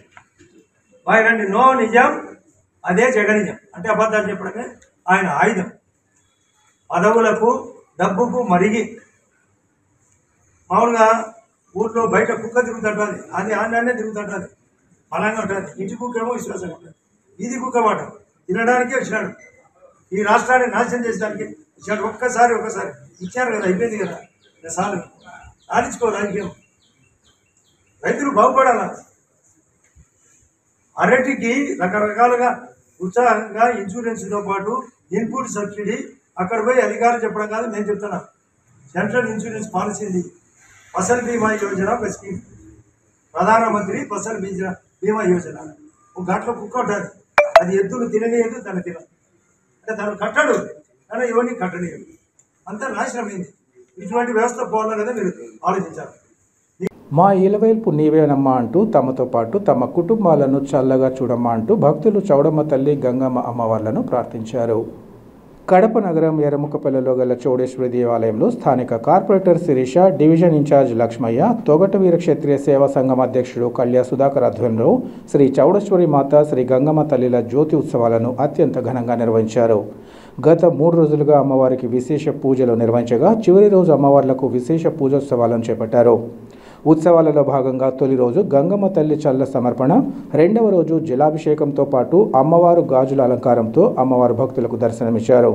బాయనండి, నో నిజం అదే జగనిజం. అంటే అబద్ధాలు చెప్పడమే ఆయన ఆయుధం. పదవులకు, డబ్బుకు మరిగి మామూలుగా ఊర్లో బయట కుక్క తిరుగుతుంటుంది, అది ఆన్నే తిరుగుతుంటుంది, బలంగా ఉంటుంది. ఇంటి కుక్కేమో విశ్వాసంగా ఉంటుంది. ఇది కుక్క మాట తినడానికే వచ్చినాడు. ఈ రాష్ట్రాన్ని నాశనం చేసడానికి ఇచ్చాడు. ఒకసారి ఇచ్చారు కదా, అయిపోయింది కదా. సాలు సాధించుకో రాజకీయం. రైతులు బాగుపడాలా? అరటికి రకరకాలుగా ఉత్సాహంగా ఇన్సూరెన్స్తో పాటు ఇన్పుట్ సబ్సిడీ అక్కడ పోయి అధికారులు చెప్పడం కాదు, నేను చెప్తున్నా. సెంట్రల్ ఇన్సూరెన్స్ పాలసీ ఉంది. ఫసల్ బీమా యోజన ఒక స్కీమ్, ప్రధానమంత్రి ఫసల్ బీమా యోజన. ఒక గంటలో కుక్క ఉంటుంది, అది ఎద్దులు తినలేదు, తన తిన అంటే తను కట్టడు, కానీ ఎవరిని కట్టలేదు. అంతా నాశనమైంది. ఇటువంటి వ్యవస్థ పోవాలో కదా మీరు ఆలోచించాలి. మా ఇలవేల్పు నీవేనమ్మా అంటూ తమతో పాటు తమ కుటుంబాలను చల్లగా చూడమ్మా అంటూ భక్తులు చౌడమ్మ తల్లి, గంగమ్మ అమ్మవార్లను ప్రార్థించారు. కడప నగరం ఎర్రముకపల్లిలో గల చౌడేశ్వరి దేవాలయంలో స్థానిక corporator Sirisha, division incharge Lakshmaiah, Togata Veera Kshatriya Seva Sangham అధ్యక్షుడు కళ్యా సుధాకర్ ఆధ్వర్యంలో శ్రీ చౌడేశ్వరి మాత, శ్రీ గంగమ్మ తల్లిల జ్యోతి ఉత్సవాలను అత్యంత ఘనంగా నిర్వహించారు. గత 3 రోజులుగా అమ్మవారికి విశేష పూజలు నిర్వహించగా చివరి రోజు అమ్మవార్లకు విశేష పూజోత్సవాలను చేపట్టారు. ఉత్సవాలలో భాగంగా తొలి రోజు గంగమ్మ తల్లి చల్ల సమర్పణ, రెండవ రోజు జలాభిషేకంతో పాటు అమ్మవారు గాజుల అలంకారంతో అమ్మవారు భక్తులకు దర్శనమిచ్చారు.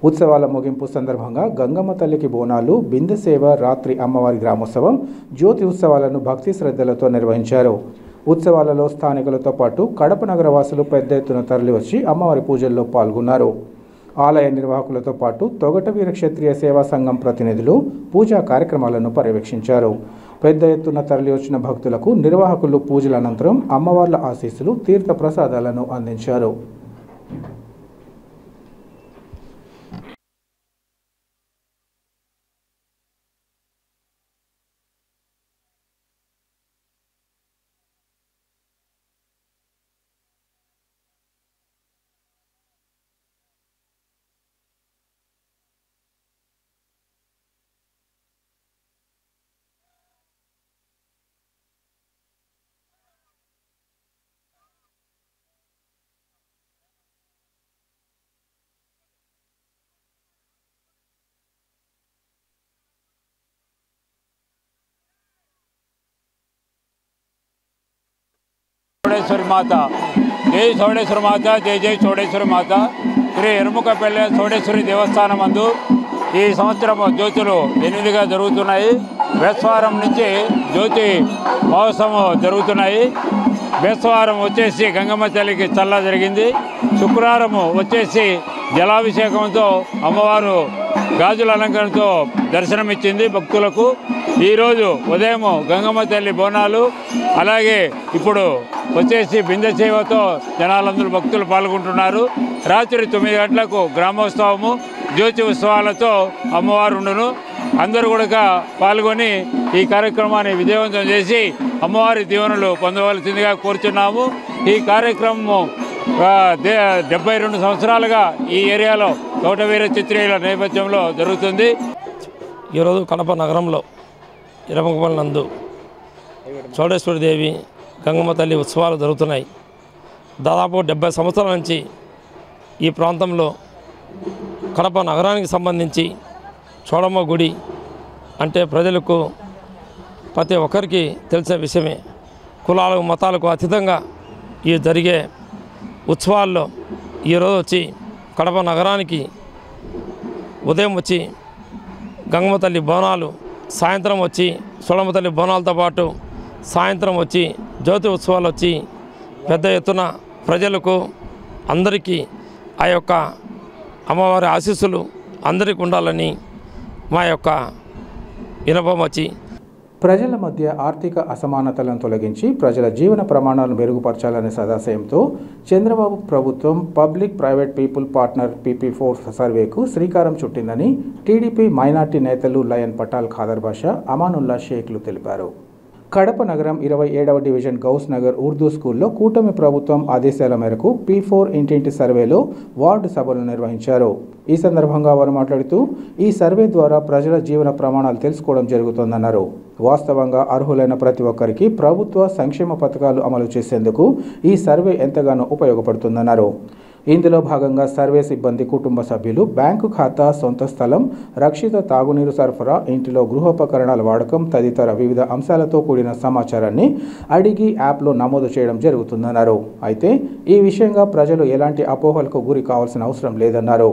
ఉత్సవాల ముగింపు సందర్భంగా గంగమ్మ తల్లికి బోనాలు, బిందె సేవ, రాత్రి అమ్మవారి గ్రామోత్సవం, జ్యోతి ఉత్సవాలను భక్తి శ్రద్ధలతో నిర్వహించారు. ఉత్సవాలలో స్థానికులతో పాటు కడప నగర వాసులు పెద్ద ఎత్తున తరలివచ్చి అమ్మవారి పూజల్లో పాల్గొన్నారు. ఆలయ నిర్వాహకులతో పాటు తొగట వీర క్షత్రియ సేవా సంఘం ప్రతినిధులు పూజా కార్యక్రమాలను పర్యవేక్షించారు. పెద్ద ఎత్తున తరలివచ్చిన భక్తులకు నిర్వాహకులు పూజల అనంతరం అమ్మవార్ల ఆశీస్సులు, తీర్థ ప్రసాదాలను అందించారు. చౌడేశ్వరి మాత, జై చౌడేశ్వరి మాత, జై జై చౌడేశ్వరి మాత. శ్రీ ఎరుముకపల్లె చౌడేశ్వరి దేవస్థానం అందు ఈ సంవత్సరం జ్యోతులు 8గా జరుగుతున్నాయి. బేస్తవారం నుంచి జ్యోతి మహోత్సవం జరుగుతున్నాయి. బేస్తవారం వచ్చేసి గంగమ్మ తల్లికి చల్ల జరిగింది. శుక్రవారం వచ్చేసి జలాభిషేకంతో అమ్మవారు గాజుల అలంకరణతో దర్శనమిచ్చింది భక్తులకు. ఈరోజు ఉదయం గంగమ్మ తల్లి బోనాలు, అలాగే ఇప్పుడు వచ్చేసి బిందె సేవతో జనాలందరూ భక్తులు పాల్గొంటున్నారు. రాత్రి 9 గంటలకు గ్రామోత్సవము, జ్యోతి ఉత్సవాలతో అమ్మవారు ఉండును. అందరూ కూడా పాల్గొని ఈ కార్యక్రమాన్ని విజయవంతం చేసి అమ్మవారి దీవెనలు పొందవలసిందిగా కోరుచున్నాము. ఈ కార్యక్రమము 72 సంవత్సరాలుగా ఈ ఏరియాలో తోటవీర చిత్రీల నేపథ్యంలో జరుగుతుంది. ఈరోజు కడప నగరంలో ఇరమకపల్లి నందు చౌడేశ్వరిదేవి గంగమ్మ తల్లి ఉత్సవాలు జరుగుతున్నాయి. దాదాపు 70 సంవత్సరాల నుంచి ఈ ప్రాంతంలో కడప నగరానికి సంబంధించి చౌడమ్మ గుడి అంటే ప్రజలకు ప్రతి ఒక్కరికి తెలిసే విషయమే. కులాలకు మతాలకు అతీతంగా ఈ జరిగే ఉత్సవాల్లో ఈరోజు వచ్చి కడప నగరానికి ఉదయం వచ్చి గంగమ్మ తల్లి బోనాలు, సాయంత్రం వచ్చి చౌడమ్మ తల్లి బోనాలతో పాటు సాయంత్రం వచ్చి జ్యోతి ఉత్సవాలు వచ్చి పెద్ద ఎత్తున ప్రజలకు అందరికీ ఆ యొక్క అమ్మవారి ఆశీస్సులు అందరికీ ఉండాలని మా యొక్క విన్నపం వచ్చి ప్రజల మధ్య ఆర్థిక అసమానతలను తొలగించి ప్రజల జీవన ప్రమాణాలను మెరుగుపరచాలనే సదాశయంతో చంద్రబాబు ప్రభుత్వం public private people partner PP4 సర్వేకు శ్రీకారం చుట్టిందని టీడీపీ మైనార్టీ నేతలు లయన్ పటాల్, ఖాదర్ బాషా, అమానుల్లా షేక్లు తెలిపారు. కడప నగరం 27వ డివిజన్ గౌస్ నగర్ ఉర్దూ స్కూల్లో కూటమి ప్రభుత్వం ఆదేశాల మేరకు P4 ఇంటింటి సర్వేలో వార్డు సభలు నిర్వహించారు. ఈ సందర్భంగా వారు మాట్లాడుతూ ఈ సర్వే ద్వారా ప్రజల జీవన ప్రమాణాలు తెలుసుకోవడం జరుగుతోందన్నారు. వాస్తవంగా అర్హులైన ప్రతి ఒక్కరికి ప్రభుత్వ సంక్షేమ పథకాలు అమలు చేసేందుకు ఈ సర్వే ఎంతగానో ఉపయోగపడుతుందన్నారు. ఇందులో భాగంగా సర్వే సిబ్బంది కుటుంబ సభ్యులు, బ్యాంకు ఖాతా, సొంత స్థలం, రక్షిత తాగునీరు సరఫరా, ఇంటిలో గృహోపకరణాల వాడకం తదితర వివిధ అంశాలతో కూడిన సమాచారాన్ని అడిగి యాప్లో నమోదు చేయడం జరుగుతుందన్నారు. అయితే ఈ విషయంగా ప్రజలు ఎలాంటి అపోహలకు గురి కావాల్సిన అవసరం లేదన్నారు.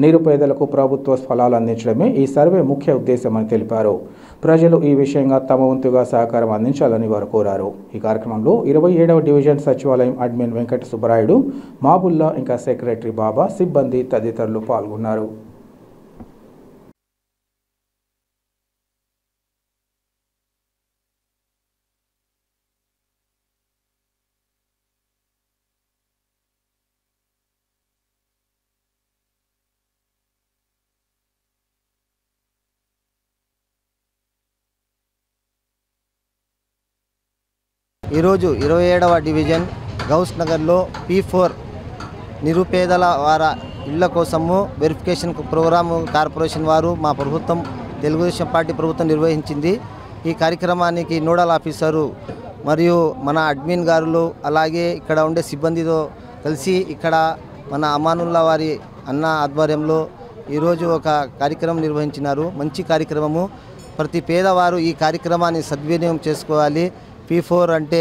నిరుపేదలకు ప్రభుత్వ ఫలాలు అందించడమే ఈ సర్వే ముఖ్య ఉద్దేశమని తెలిపారు. ప్రజలు ఈ విషయంగా తమ వంతుగా సహకారం అందించాలని వారు కోరారు. ఈ కార్యక్రమంలో 27వ డివిజన్ సచివాలయం అడ్మిన్ వెంకట సుబ్బరాయుడు, మాబుల్లా, ఇంకా సెక్రటరీ బాబా, సిబ్బంది తదితరులు పాల్గొన్నారు. ఈరోజు 27వ డివిజన్ గౌస్ నగర్లో P4 నిరుపేదల వారి ఇళ్ల కోసము వెరిఫికేషన్ ప్రోగ్రాము కార్పొరేషన్ వారు మా ప్రభుత్వం తెలుగుదేశం పార్టీ ప్రభుత్వం నిర్వహించింది. ఈ కార్యక్రమానికి నోడల్ ఆఫీసరు మరియు మన అడ్మిన్ గారులు అలాగే ఇక్కడ ఉండే సిబ్బందితో కలిసి ఇక్కడ మన అమానుల్లా వారి అన్న ఆధ్వర్యంలో ఈరోజు ఒక కార్యక్రమం నిర్వహించినారు. మంచి కార్యక్రమము. ప్రతి పేదవారు ఈ కార్యక్రమాన్ని సద్వినియోగం చేసుకోవాలి. P4 అంటే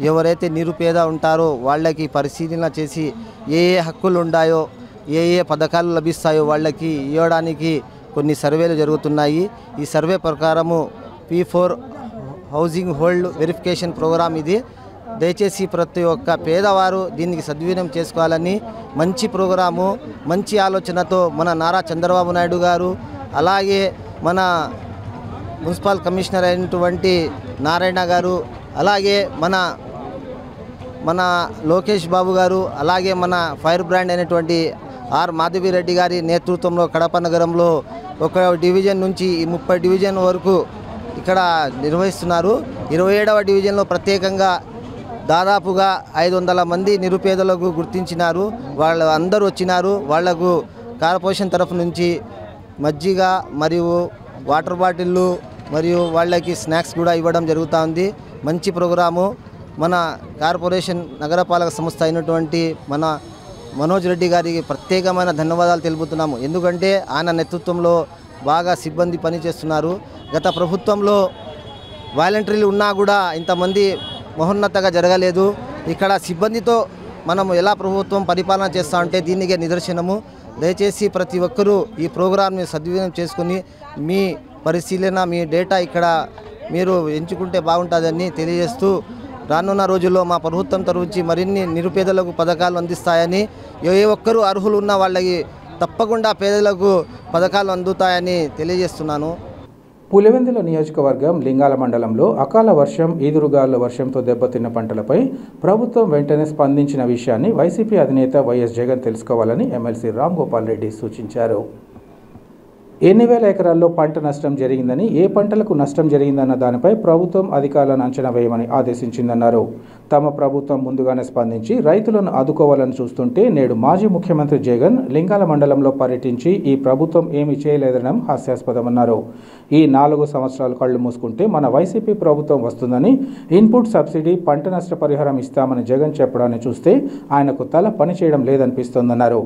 ఎవరైతే నిరుపేద ఉంటారో వాళ్ళకి పరిశీలన చేసి ఏ హక్కులు ఉన్నాయో, ఏ పథకాలు లభిస్తాయో వాళ్ళకి ఇవ్వడానికి కొన్ని సర్వేలు జరుగుతున్నాయి. ఈ సర్వే ప్రకారము P4 housing hold verification programme ఇది. దయచేసి ప్రతి ఒక్క పేదవారు దీనికి సద్వినియోగం చేసుకోవాలని మంచి ప్రోగ్రాము, మంచి ఆలోచనతో మన నారా చంద్రబాబు నాయుడు గారు, అలాగే మన మున్సిపల్ కమిషనర్ అయినటువంటి నారాయణ గారు, అలాగే మన లోకేష్ బాబు గారు, అలాగే మన ఫైర్ బ్రాండ్ అయినటువంటి ఆర్ మాధవిరెడ్డి గారి నేతృత్వంలో కడప నగరంలో ఒక డివిజన్ నుంచి 30 డివిజన్ వరకు ఇక్కడ నిర్వహిస్తున్నారు. 27వ డివిజన్లో ప్రత్యేకంగా దాదాపుగా 500 మంది నిరుపేదలకు గుర్తించినారు. వాళ్ళు అందరూ వచ్చినారు. వాళ్లకు కార్పొరేషన్ తరఫు నుంచి మజ్జిగ మరియు వాటర్ బాటిళ్ళు మరియు వాళ్ళకి స్నాక్స్ కూడా ఇవ్వడం జరుగుతుంది. మంచి ప్రోగ్రాము. మన కార్పొరేషన్ నగరపాలక సంస్థ అయినటువంటి మన మనోజ్ రెడ్డి గారికి ప్రత్యేకమైన ధన్యవాదాలు తెలుపుతున్నాము. ఎందుకంటే ఆయన నేతృత్వంలో బాగా సిబ్బంది పనిచేస్తున్నారు. గత ప్రభుత్వంలో వాలంటీర్లు ఉన్నా కూడా ఇంతమంది మహోన్నతగా జరగలేదు. ఇక్కడ సిబ్బందితో మనం ఎలా ప్రభుత్వం పరిపాలన చేస్తామంటే దీనికే నిదర్శనము. దయచేసి ప్రతి ఒక్కరూ ఈ ప్రోగ్రాంని సద్వినియోగం చేసుకుని మీ పరిశీలన మీ డేటా ఇక్కడ మీరు ఎంచుకుంటే బాగుంటుందని తెలియజేస్తూ రానున్న రోజుల్లో మా ప్రభుత్వం తరఫు మరిన్ని నిరుపేదలకు పథకాలు అందిస్తాయని ఏ ఒక్కరూ అర్హులు ఉన్న వాళ్ళకి తప్పకుండా పేదలకు పథకాలు అందుతాయని తెలియజేస్తున్నాను. పులివెందుల నియోజకవర్గం లింగాల మండలంలో అకాల వర్షం ఈదురుగాలుల వర్షంతో దెబ్బతిన్న పంటలపై ప్రభుత్వం వెంటనే స్పందించిన విషయాన్ని వైసీపీ అధినేత వైఎస్ జగన్ తెలుసుకోవాలని ఎమ్మెల్సీ రామ్ గోపాల్ రెడ్డి సూచించారు. ఎన్ని వేల ఎకరాల్లో పంట నష్టం జరిగిందని, ఏ పంటలకు నష్టం జరిగిందన్న దానిపై ప్రభుత్వం అధికారులను అంచనా వేయమని ఆదేశించిందన్నారు. తమ ప్రభుత్వం ముందుగానే స్పందించి రైతులను ఆదుకోవాలని చూస్తుంటే నేడు మాజీ ముఖ్యమంత్రి జగన్ లింగాల మండలంలో పర్యటించి ఈ ప్రభుత్వం ఏమీ చేయలేదనడం హాస్యాస్పదమన్నారు. ఈ 4 సంవత్సరాలు కళ్లు మూసుకుంటే మన వైసీపీ ప్రభుత్వం వస్తుందని, ఇన్పుట్ సబ్సిడీ, పంట నష్ట పరిహారం ఇస్తామని జగన్ చెప్పడాన్ని చూస్తే ఆయనకు తల పనిచేయడం లేదనిపిస్తోందన్నారు.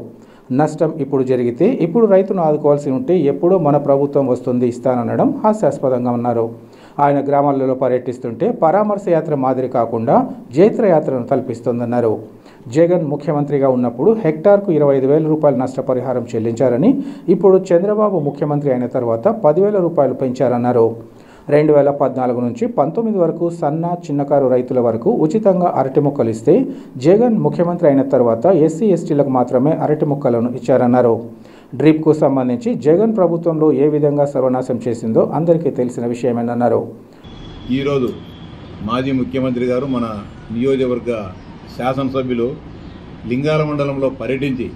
నష్టం ఇప్పుడు జరిగితే ఇప్పుడు రైతును ఆదుకోవాల్సి ఉంటే ఎప్పుడో మన ప్రభుత్వం వస్తుంది ఇస్తాననడం హాస్యాస్పదంగా ఉన్నారు. ఆయన గ్రామాలలో పర్యటిస్తుంటే పరామర్శ యాత్ర మాదిరి కాకుండా జైత్రయాత్రను తలపిస్తోందన్నారు. జగన్ ముఖ్యమంత్రిగా ఉన్నప్పుడు హెక్టార్కు 25,000 రూపాయల నష్టపరిహారం చెల్లించారని, ఇప్పుడు చంద్రబాబు ముఖ్యమంత్రి అయిన తర్వాత 10,000 రూపాయలు పెంచారన్నారు. 2014 నుంచి 19 వరకు సన్న చిన్నకారు రైతుల వరకు ఉచితంగా అరటి మొక్కలు ఇస్తే జగన్ ముఖ్యమంత్రి అయిన తర్వాత ఎస్సీ ఎస్టీలకు మాత్రమే అరటి మొక్కలను ఇచ్చారన్నారు. డ్రిప్కు సంబంధించి జగన్ ప్రభుత్వంలో ఏ విధంగా సర్వనాశం చేసిందో అందరికీ తెలిసిన విషయమేనన్నారు. ఈరోజు మాజీ ముఖ్యమంత్రి గారు మన నియోజకవర్గ శాసనసభ్యులు లింగాల మండలంలో పర్యటించి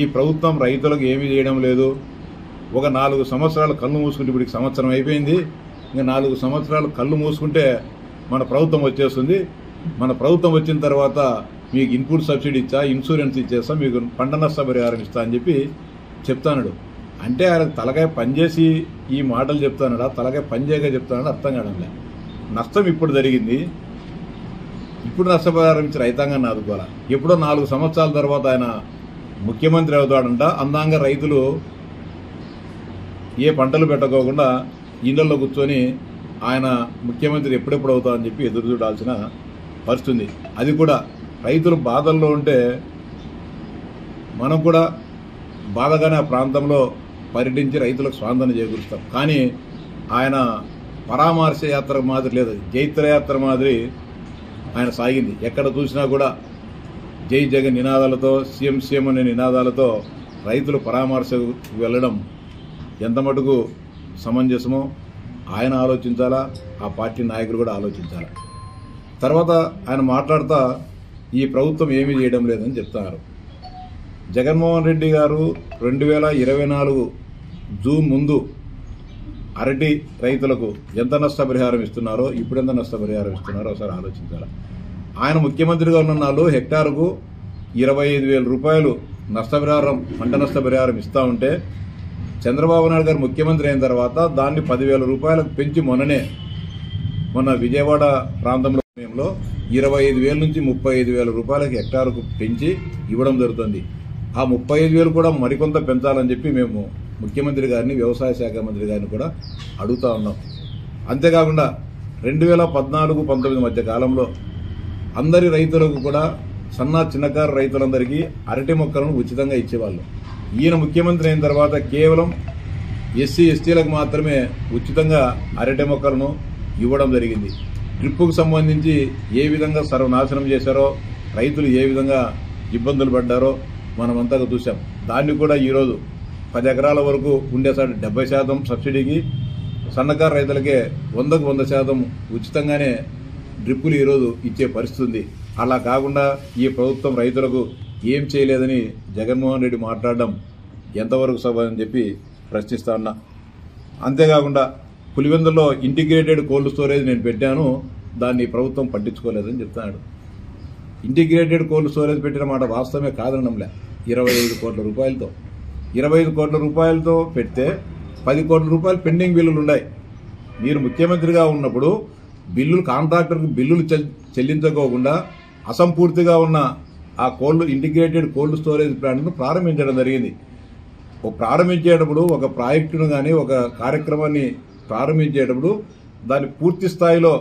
ఈ ప్రభుత్వం రైతులకు ఏమీ చేయడం లేదు, ఒక 4 సంవత్సరాలు కళ్ళు మూసుకుంటే ఇప్పటికి సంవత్సరం అయిపోయింది, ఇంకా 4 సంవత్సరాలు కళ్ళు మూసుకుంటే మన ప్రభుత్వం వచ్చేస్తుంది, మన ప్రభుత్వం వచ్చిన తర్వాత మీకు ఇన్పుట్ సబ్సిడీ ఇచ్చా, ఇన్సూరెన్స్ ఇచ్చేస్తా, మీకు పంట నష్ట పరిహారం ఇస్తా అని చెప్పి చెప్తాడు. అంటే ఆయన తలకాయ పనిచేసి ఈ మాటలు చెప్తానడా, తలకాయ పనిచేయగా చెప్తానడా అర్థం కావడంలే. నష్టం ఇప్పుడు జరిగింది, ఇప్పుడు నష్టపరిహారం ఇచ్చి రైతాంగాన్ని ఆదుకోవాలా. ఎప్పుడో 4 సంవత్సరాల తర్వాత ఆయన ముఖ్యమంత్రి అవుతాడంట. అందంగా రైతులు ఏ పంటలు పెట్టకోకుండా ఇళ్లలో కూర్చొని ఆయన ముఖ్యమంత్రి ఎప్పుడెప్పుడు అవుతామని చెప్పి ఎదురు చూడాల్సిన పరిస్థితుంది. అది కూడా రైతులు బాధల్లో ఉంటే మనం కూడా బాధగానే ఆ ప్రాంతంలో పర్యటించి రైతులకు స్వాందన చేకూరుస్తాం. కానీ ఆయన పరామర్శ యాత్ర మాదిరి లేదు, జైత్రయాత్ర మాదిరి ఆయన సాగింది. ఎక్కడ చూసినా కూడా జై జగన్ నినాదాలతో, సీఎం సీఎం అనే నినాదాలతో రైతులు పరామర్శకు వెళ్ళడం ఎంత మటుకు సమంజసమో ఆయన ఆలోచించాలా, ఆ పార్టీ నాయకులు కూడా ఆలోచించాలా. తర్వాత ఆయన మాట్లాడుతూ ఈ ప్రభుత్వం ఏమీ చేయడం లేదని చెప్తున్నారు. జగన్మోహన్ రెడ్డి గారు 2024 జూన్ ముందు అరటి రైతులకు ఎంత నష్టపరిహారం ఇస్తున్నారో, ఇప్పుడు ఎంత నష్టపరిహారం ఇస్తున్నారో ఒకసారి ఆలోచించాలి. ఆయన ముఖ్యమంత్రిగా ఉన్న నాళ్ళు హెక్టారుకు 25,000 రూపాయలు నష్టపరిహారం, పంట నష్టపరిహారం ఇస్తూ ఉంటే చంద్రబాబు నాయుడు గారు ముఖ్యమంత్రి అయిన తర్వాత దాన్ని 10,000 రూపాయలకు పెంచి మొన్న విజయవాడ ప్రాంతంలో 25,000 నుంచి 35,000 రూపాయలకి హెక్టారుకు పెంచి ఇవ్వడం జరుగుతుంది. ఆ 35,000 కూడా మరికొంత పెంచాలని చెప్పి మేము ముఖ్యమంత్రి గారిని, వ్యవసాయ శాఖ మంత్రి గారిని కూడా అడుగుతా ఉన్నాం. అంతేకాకుండా 2014-19 మధ్య కాలంలో అందరి రైతులకు కూడా, సన్న చిన్నకారు రైతులందరికీ అరటి మొక్కలను ఉచితంగా ఇచ్చేవాళ్ళు. ఈయన ముఖ్యమంత్రి అయిన తర్వాత కేవలం ఎస్సీ ఎస్టీలకు మాత్రమే ఉచితంగా అరటి మొక్కలను ఇవ్వడం జరిగింది. డ్రిప్పుకు సంబంధించి ఏ విధంగా సర్వనాశనం చేశారో, రైతులు ఏ విధంగా ఇబ్బందులు పడ్డారో మనమంతా చూసాం. దాన్ని కూడా ఈరోజు 10 ఎకరాల వరకు ఉండేసారి 70% సబ్సిడీకి, సన్నకారు రైతులకే 100% ఉచితంగానే డ్రిప్పులు ఈరోజు ఇచ్చే పరిస్థితి ఉంది. అలా కాకుండా ఈ ప్రభుత్వం రైతులకు ఏం చేయలేదని జగన్మోహన్ రెడ్డి మాట్లాడడం ఎంతవరకు సభ అని చెప్పి ప్రశ్నిస్తా ఉన్నా. అంతేకాకుండా పులివెందుల్లో ఇంటిగ్రేటెడ్ కోల్డ్ స్టోరేజ్ నేను పెట్టాను, దాన్ని ప్రభుత్వం పట్టించుకోలేదని చెప్తున్నాడు. ఇంటిగ్రేటెడ్ కోల్డ్ స్టోరేజ్ పెట్టిన మాట వాస్తవమే కాదనడంలే. 25 కోట్ల రూపాయలతో 25 కోట్ల రూపాయలతో పెడితే 10 కోట్ల రూపాయలు పెండింగ్ బిల్లులు ఉన్నాయి. మీరు ముఖ్యమంత్రిగా ఉన్నప్పుడు బిల్లులు, కాంట్రాక్టర్కు బిల్లులు చెల్లించుకోకుండా అసంపూర్తిగా ఉన్న ఆ ఇంటిగ్రేటెడ్ కోల్డ్ స్టోరేజ్ ప్లాంట్ను ప్రారంభించడం జరిగింది. ప్రారంభించేటప్పుడు ఒక ప్రాజెక్టును కానీ ఒక కార్యక్రమాన్ని ప్రారంభించేటప్పుడు దాన్ని పూర్తి స్థాయిలో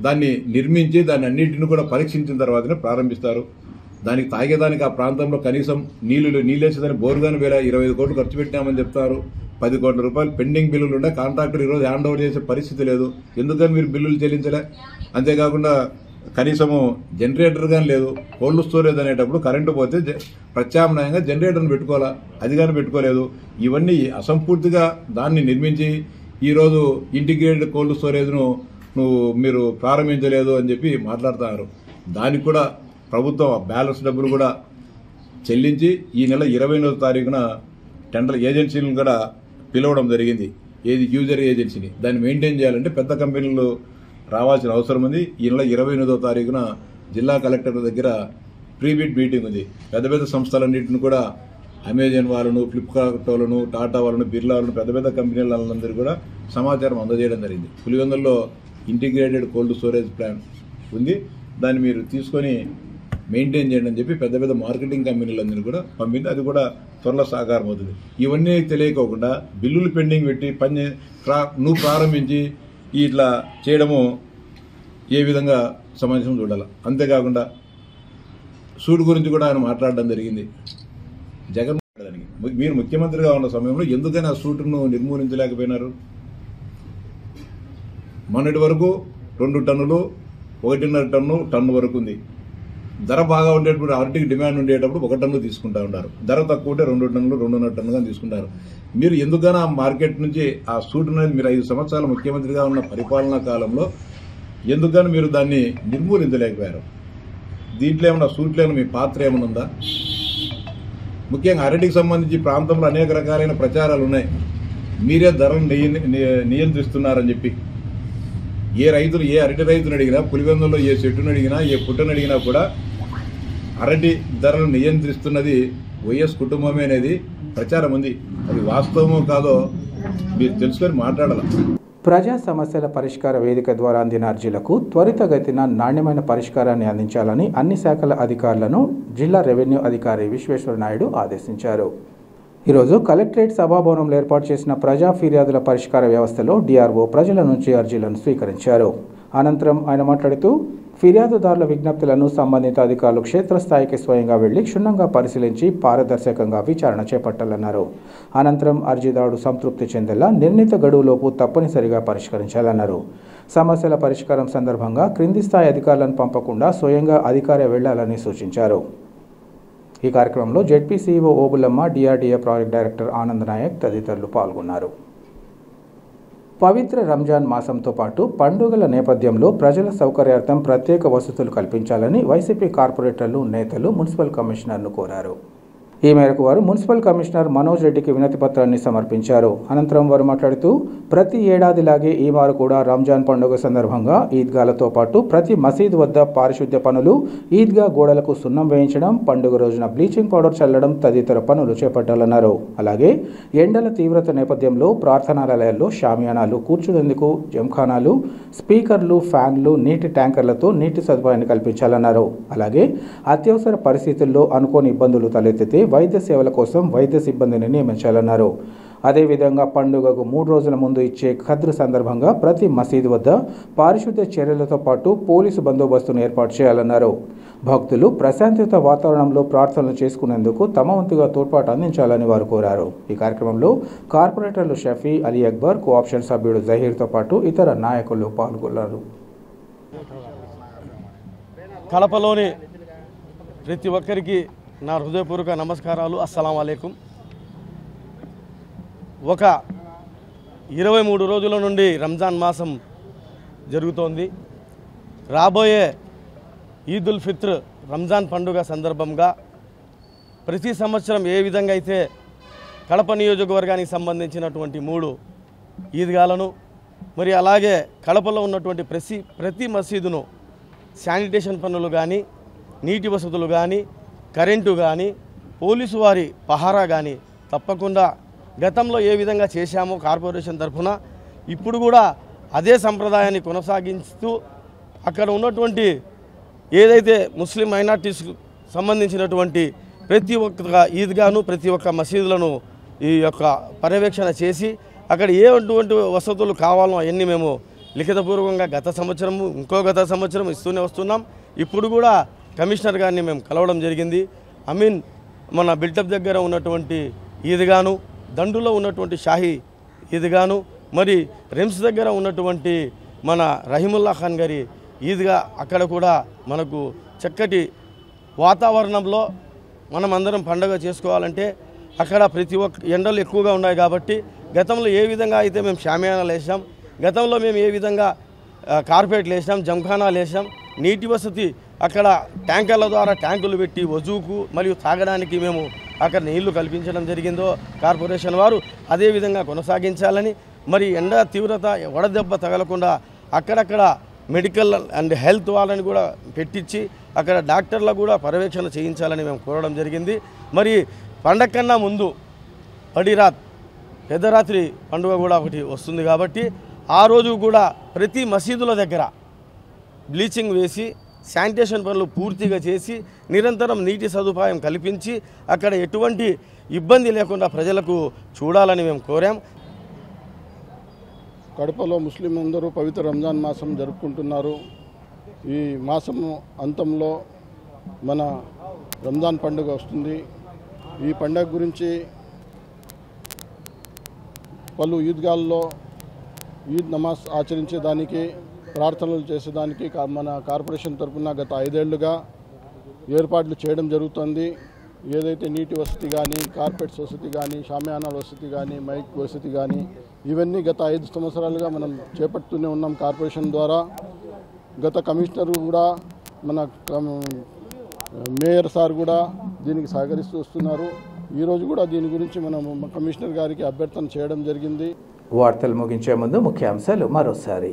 దాన్ని నిర్మించి దాన్ని అన్నింటిని కూడా పరీక్షించిన తర్వాతనే ప్రారంభిస్తారు. దానికి తాగేదానికి ఆ ప్రాంతంలో కనీసం నీళ్ళేసేదాన్ని బోరుగాని 25 కోట్లు ఖర్చు పెట్టామని చెప్తారు. 10 కోట్ల రూపాయలు పెండింగ్ బిల్లులు ఉండే కాంట్రాక్టర్ ఈరోజు హ్యాండ్ ఓవర్ చేసే పరిస్థితి లేదు. ఎందుకని మీరు బిల్లులు చెల్లించలే? అంతేకాకుండా కనీసము జనరేటర్ కానీ లేదు. కోల్డ్ స్టోరేజ్ అనేటప్పుడు కరెంటు పోతే ప్రత్యామ్నాయంగా జనరేటర్ను పెట్టుకోవాలా, అది కానీ పెట్టుకోలేదు. ఇవన్నీ అసంపూర్తిగా దాన్ని నిర్మించి ఈరోజు ఇంటిగ్రేటెడ్ కోల్డ్ స్టోరేజ్ను మీరు ప్రారంభించలేదు అని చెప్పి మాట్లాడుతున్నారు. దానికి కూడా ప్రభుత్వం బ్యాలెన్స్ డబ్బులు కూడా చెల్లించి ఈ నెల 28వ తారీఖున టెండర్ ఏజెన్సీలను కూడా పిలవడం జరిగింది. ఏది యూజర్ ఏజెన్సీని దాన్ని మెయింటైన్ చేయాలంటే పెద్ద కంపెనీలు రావాల్సిన అవసరం ఉంది. ఈ నెల 28వ తారీఖున జిల్లా కలెక్టర్ దగ్గర ప్రీబిడ్ మీటింగ్ ఉంది. పెద్ద పెద్ద సంస్థలన్నింటిని కూడా అమెజాన్ వాళ్ళను, ఫ్లిప్కార్ట్ వాళ్ళను, టాటా వాళ్ళను, బిర్లా వాళ్ళను, పెద్ద పెద్ద కంపెనీలందరూ కూడా సమాచారం అందజేయడం జరిగింది. పులివెందుల్లో ఇంటిగ్రేటెడ్ కోల్డ్ స్టోరేజ్ ప్లాన్ ఉంది, దాన్ని మీరు తీసుకొని మెయింటైన్ చేయండి అని చెప్పి పెద్ద పెద్ద మార్కెటింగ్ కంపెనీలందరినీ కూడా పంపింది. అది కూడా త్వరలో సాకారం అవుతుంది. ఇవన్నీ తెలియకోకుండా బిల్లులు పెండింగ్ పెట్టి నువ్వు ప్రారంభించి ఇట్లా చేయడము ఏ విధంగా సమాజం చూడాలి. అంతేకాకుండా సూట్ గురించి కూడా ఆయన మాట్లాడడం జరిగింది. జగన్ మీరు ముఖ్యమంత్రిగా ఉన్న సమయంలో ఎందుకని ఆ సూటును నిర్మూలించలేకపోయినారు? మొన్నటి వరకు 2 టన్నులు 1.5 టన్ను వరకు ఉంది. ధర బాగా ఉండేటప్పుడు అరటికి డిమాండ్ ఉండేటప్పుడు 1 టన్ను తీసుకుంటా ఉన్నారు. ధర తక్కువ ఉంటే 2 టన్నులు 2.5 టన్నుగా తీసుకుంటారు. మీరు ఎందుకైనా ఆ మార్కెట్ నుంచి ఆ సూట్ అనేది మీరు 5 సంవత్సరాలు ముఖ్యమంత్రిగా ఉన్న పరిపాలనా కాలంలో ఎందుకని మీరు దాన్ని నిర్మూలించలేకపోయారు? దీంట్లో ఏమన్నా సూట్లో ఏమైనా మీ పాత్ర ఏమైనా ఉందా? ముఖ్యంగా అరటికి సంబంధించి ప్రాంతంలో అనేక రకాలైన ప్రచారాలు ఉన్నాయి. మీరే ధరలు నియంత్రిస్తున్నారని చెప్పి ఏ అరటి రైతును అడిగినా, పులివెందుల్లో ఏ చెట్టును అడిగినా, ఏ పుట్టను అడిగినా కూడా అరటి ధరలు నియంత్రిస్తున్నది వైఎస్ కుటుంబమే అనేది ప్రచారం ఉంది. అది వాస్తవమో కాదో మీరు తెలుసుకొని మాట్లాడాలి. ప్రజా సమస్యల పరిష్కార వేదిక ద్వారా అందిన అర్జీలకు త్వరితగతిన నాణ్యమైన పరిష్కారాన్ని అందించాలని అన్ని శాఖల అధికారులను జిల్లా రెవెన్యూ అధికారి విశ్వేశ్వర నాయుడు ఆదేశించారు. ఈరోజు కలెక్టరేట్ సభాభవనంలో ఏర్పాటు చేసిన ప్రజా ఫిర్యాదుల పరిష్కార వ్యవస్థలో డిఆర్ఓ ప్రజల నుంచి అర్జీలను స్వీకరించారు. అనంతరం ఆయన మాట్లాడుతూ ఫిర్యాదుదారుల విజ్ఞప్తులను సంబంధిత అధికారులు క్షేత్రస్థాయికి స్వయంగా వెళ్లి క్షుణ్ణంగా పరిశీలించి పారదర్శకంగా విచారణ చేపట్టాలన్నారు. అనంతరం అర్జీదారుడు సంతృప్తి చెందేలా నిర్ణీత గడువులోపు తప్పనిసరిగా పరిష్కరించాలన్నారు. సమస్యల పరిష్కారం సందర్భంగా క్రింది స్థాయి అధికారులను పంపకుండా స్వయంగా అధికారే వెళ్లాలని సూచించారు. ఈ కార్యక్రమంలో ZP CEO Obulamma, DRDA project director Anand Naik తదితరులు పాల్గొన్నారు. పవిత్ర రంజాన్ మాసంతో పాటు పండుగల నేపథ్యంలో ప్రజల సౌకర్యార్థం ప్రత్యేక వసతులు కల్పించాలని వైసీపీ కార్పొరేటర్లు, నేతలు మున్సిపల్ కమిషనర్ను కోరారు. ఈ మేరకు వారు మున్సిపల్ కమిషనర్ మనోజ్ రెడ్డికి వినతి పత్రాన్ని సమర్పించారు. అనంతరం వారు మాట్లాడుతూ ప్రతి ఏడాదిలాగే ఈ వారు కూడా రంజాన్ పండుగ సందర్భంగా ఈద్గాలతో పాటు ప్రతి మసీద్ వద్ద పారిశుద్ధ్య పనులు, ఈద్గా గోడలకు సున్నం వేయించడం, పండుగ రోజున బ్లీచింగ్ పౌడర్ చల్లడం తదితర పనులు చేపట్టాలన్నారు. అలాగే ఎండల తీవ్రత నేపథ్యంలో ప్రార్థనాలయాల్లో షామియానాలు, కూర్చునేందుకు జంఖానాలు, స్పీకర్లు, ఫ్యాన్లు, నీటి ట్యాంకర్లతో నీటి సదుపాయాన్ని కల్పించాలన్నారు. అలాగే అత్యవసర పరిస్థితుల్లో అనుకోని ఇబ్బందులు తలెత్తితే వైద్య సేవల కోసం వైద్య సిబ్బందిని నియమించాలన్నారు. అదేవిధంగా పండుగకు 3 రోజుల ముందు ఇచ్చే ఖద్ర్ సందర్భంగా ప్రతి మసీదు వద్ద పారిశుద్ధ్య చర్యలతో పాటు పోలీసు బందోబస్తును ఏర్పాటు చేయాలన్నారు. భక్తులు ప్రశాంతత వాతావరణంలో ప్రార్థనలు చేసుకునేందుకు తమ వంతుగా తోడ్పాటు అందించాలని వారు కోరారు. ఈ కార్యక్రమంలో కార్పొరేటర్లు షఫీ, అలీ అక్బర్, కోఆప్షన్ సభ్యుడు జహీర్తో పాటు ఇతర నాయకులు పాల్గొన్నారు. కడపలోని ప్రతి ఒక్కరికి నా హృదయపూర్వక నమస్కారాలు. అస్సలాం వాలేకుం. ఒక 23 రోజుల నుండి రంజాన్ మాసం జరుగుతోంది. రాబోయే ఈద్ ఉల్ ఫిత్ర్ రంజాన్ పండుగ సందర్భంగా ప్రతి సంవత్సరం ఏ విధంగా అయితే కడప నియోజకవర్గానికి సంబంధించినటువంటి 3 ఈద్గాలను మరి అలాగే కడపలో ఉన్నటువంటి ప్రతి మసీదును శానిటేషన్ పనులు కానీ, నీటి వసతులు కానీ, కరెంటు కానీ, పోలీసు వారి పహారా కానీ తప్పకుండా గతంలో ఏ విధంగా చేశామో కార్పొరేషన్ తరఫున ఇప్పుడు కూడా అదే సంప్రదాయాన్ని కొనసాగిస్తూ అక్కడ ఉన్నటువంటి ఏదైతే ముస్లిం మైనార్టీస్కు సంబంధించినటువంటి ప్రతి ఒక్క ఈద్గాను, ప్రతి ఒక్క మసీదులను ఈ యొక్క పర్యవేక్షణ చేసి అక్కడ ఏటువంటి వసతులు కావాలో అవన్నీ మేము లిఖితపూర్వకంగా గత సంవత్సరం ఇస్తూనే వస్తున్నాం. ఇప్పుడు కూడా కమిషనర్ గారిని మేము కలవడం జరిగింది. మన బిల్టప్ దగ్గర ఉన్నటువంటి ఈద్గాను, దండులో ఉన్నటువంటి షాహీ ఈద్గాను, మరి రిమ్స్ దగ్గర ఉన్నటువంటి మన రహీముల్లా ఖాన్ గారి ఈద్గా అక్కడ కూడా మనకు చక్కటి వాతావరణంలో మనం అందరం పండుగ చేసుకోవాలంటే అక్కడ ప్రతి ఒక్క ఎండలు ఎక్కువగా ఉన్నాయి కాబట్టి గతంలో ఏ విధంగా అయితే మేము షామియానాలు వేసాం, గతంలో మేము ఏ విధంగా కార్పెట్లు వేసాం, జంఖానాలు వేసాం, నీటి వసతి అక్కడ ట్యాంకర్ల ద్వారా ట్యాంకులు పెట్టి వజూకు మరియు తాగడానికి మేము అక్కడ నీళ్లు కల్పించడం జరిగిందో కార్పొరేషన్ వారు అదేవిధంగా కొనసాగించాలని, మరి ఎండ తీవ్రత వడదెబ్బ తగలకుండా అక్కడక్కడ మెడికల్ అండ్ హెల్త్ వాళ్ళని కూడా పెట్టించి అక్కడ డాక్టర్లకు కూడా పర్యవేక్షణ చేయించాలని మేము కోరడం జరిగింది. మరి పండగ కన్నా ముందు పడిరాత్ పెద్దరాత్రి పండుగ కూడా ఒకటి వస్తుంది కాబట్టి ఆ రోజు కూడా ప్రతి మసీదుల దగ్గర బ్లీచింగ్ వేసి శానిటేషన్ పనులు పూర్తిగా చేసి నిరంతరం నీటి సదుపాయం కల్పించి అక్కడ ఎటువంటి ఇబ్బంది లేకుండా ప్రజలకు చూడాలని మేము కోరాం. కడపలో ముస్లిం అందరూ పవిత్ర రంజాన్ మాసం జరుపుకుంటున్నారు. ఈ మాసం అంతంలో మన రంజాన్ పండుగ వస్తుంది. ఈ పండుగ గురించి పలు ఈద్గాల్లో ఈద్ నమాజ్ ఆచరించేదానికి, ప్రార్థనలు చేసేదానికి మన కార్పొరేషన్ తరఫున గత 5 ఏళ్లుగా ఏర్పాట్లు చేయడం జరుగుతుంది. ఏదైతే నీటి వసతి కానీ, కార్పెట్స్ వసతి కానీ, షామియానాల వసతి కానీ, మైక్ వసతి కానీ ఇవన్నీ గత 5 సంవత్సరాలుగా మనం చేపడుతూనే ఉన్నాం కార్పొరేషన్ ద్వారా. గత కమిషనర్ కూడా మన మేయర్ సార్ కూడా దీనికి సహకరిస్తూ వస్తున్నారు. ఈరోజు కూడా దీని గురించి మనం కమిషనర్ గారికి అభ్యర్థన చేయడం జరిగింది. వార్తలు ముగించే ముందు ముఖ్యాంశాలు మరోసారి.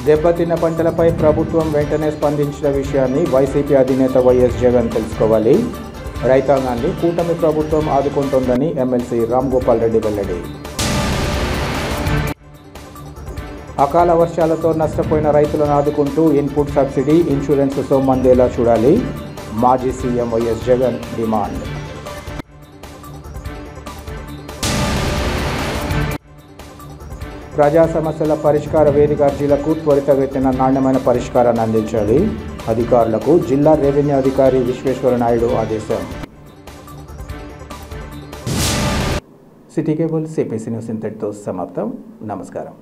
దెబ్బతిన్న పంటలపై ప్రభుత్వం వెంటనే స్పందించిన విషయాన్ని వైసీపీ అధినేత వైఎస్ జగన్ తెలుసుకోవాలి. రైతాంగాన్ని కూటమి ప్రభుత్వం ఆదుకుంటోందని ఎమ్మెల్సీ రామ్ గోపాల్ రెడ్డి వెల్లడి. అకాల వర్షాలతో నష్టపోయిన రైతులను ఆదుకుంటూ ఇన్పుట్ సబ్సిడీ, ఇన్సూరెన్స్ సొమ్మందేలా చూడాలి. మాజీ సీఎం వైఎస్ జగన్ డిమాండ్. ప్రజా సమస్యల పరిష్కార వేదిక అర్జీలకు త్వరితగతిన నాణ్యమైన పరిష్కారాన్ని అందించాలి. అధికారులకు జిల్లా రెవెన్యూ అధికారి విశ్వేశ్వరనాయుడు ఆదేశం. సిటీ కేబుల్ సిపిసి న్యూస్ ఇంతటితో సమాప్తం. నమస్కారం.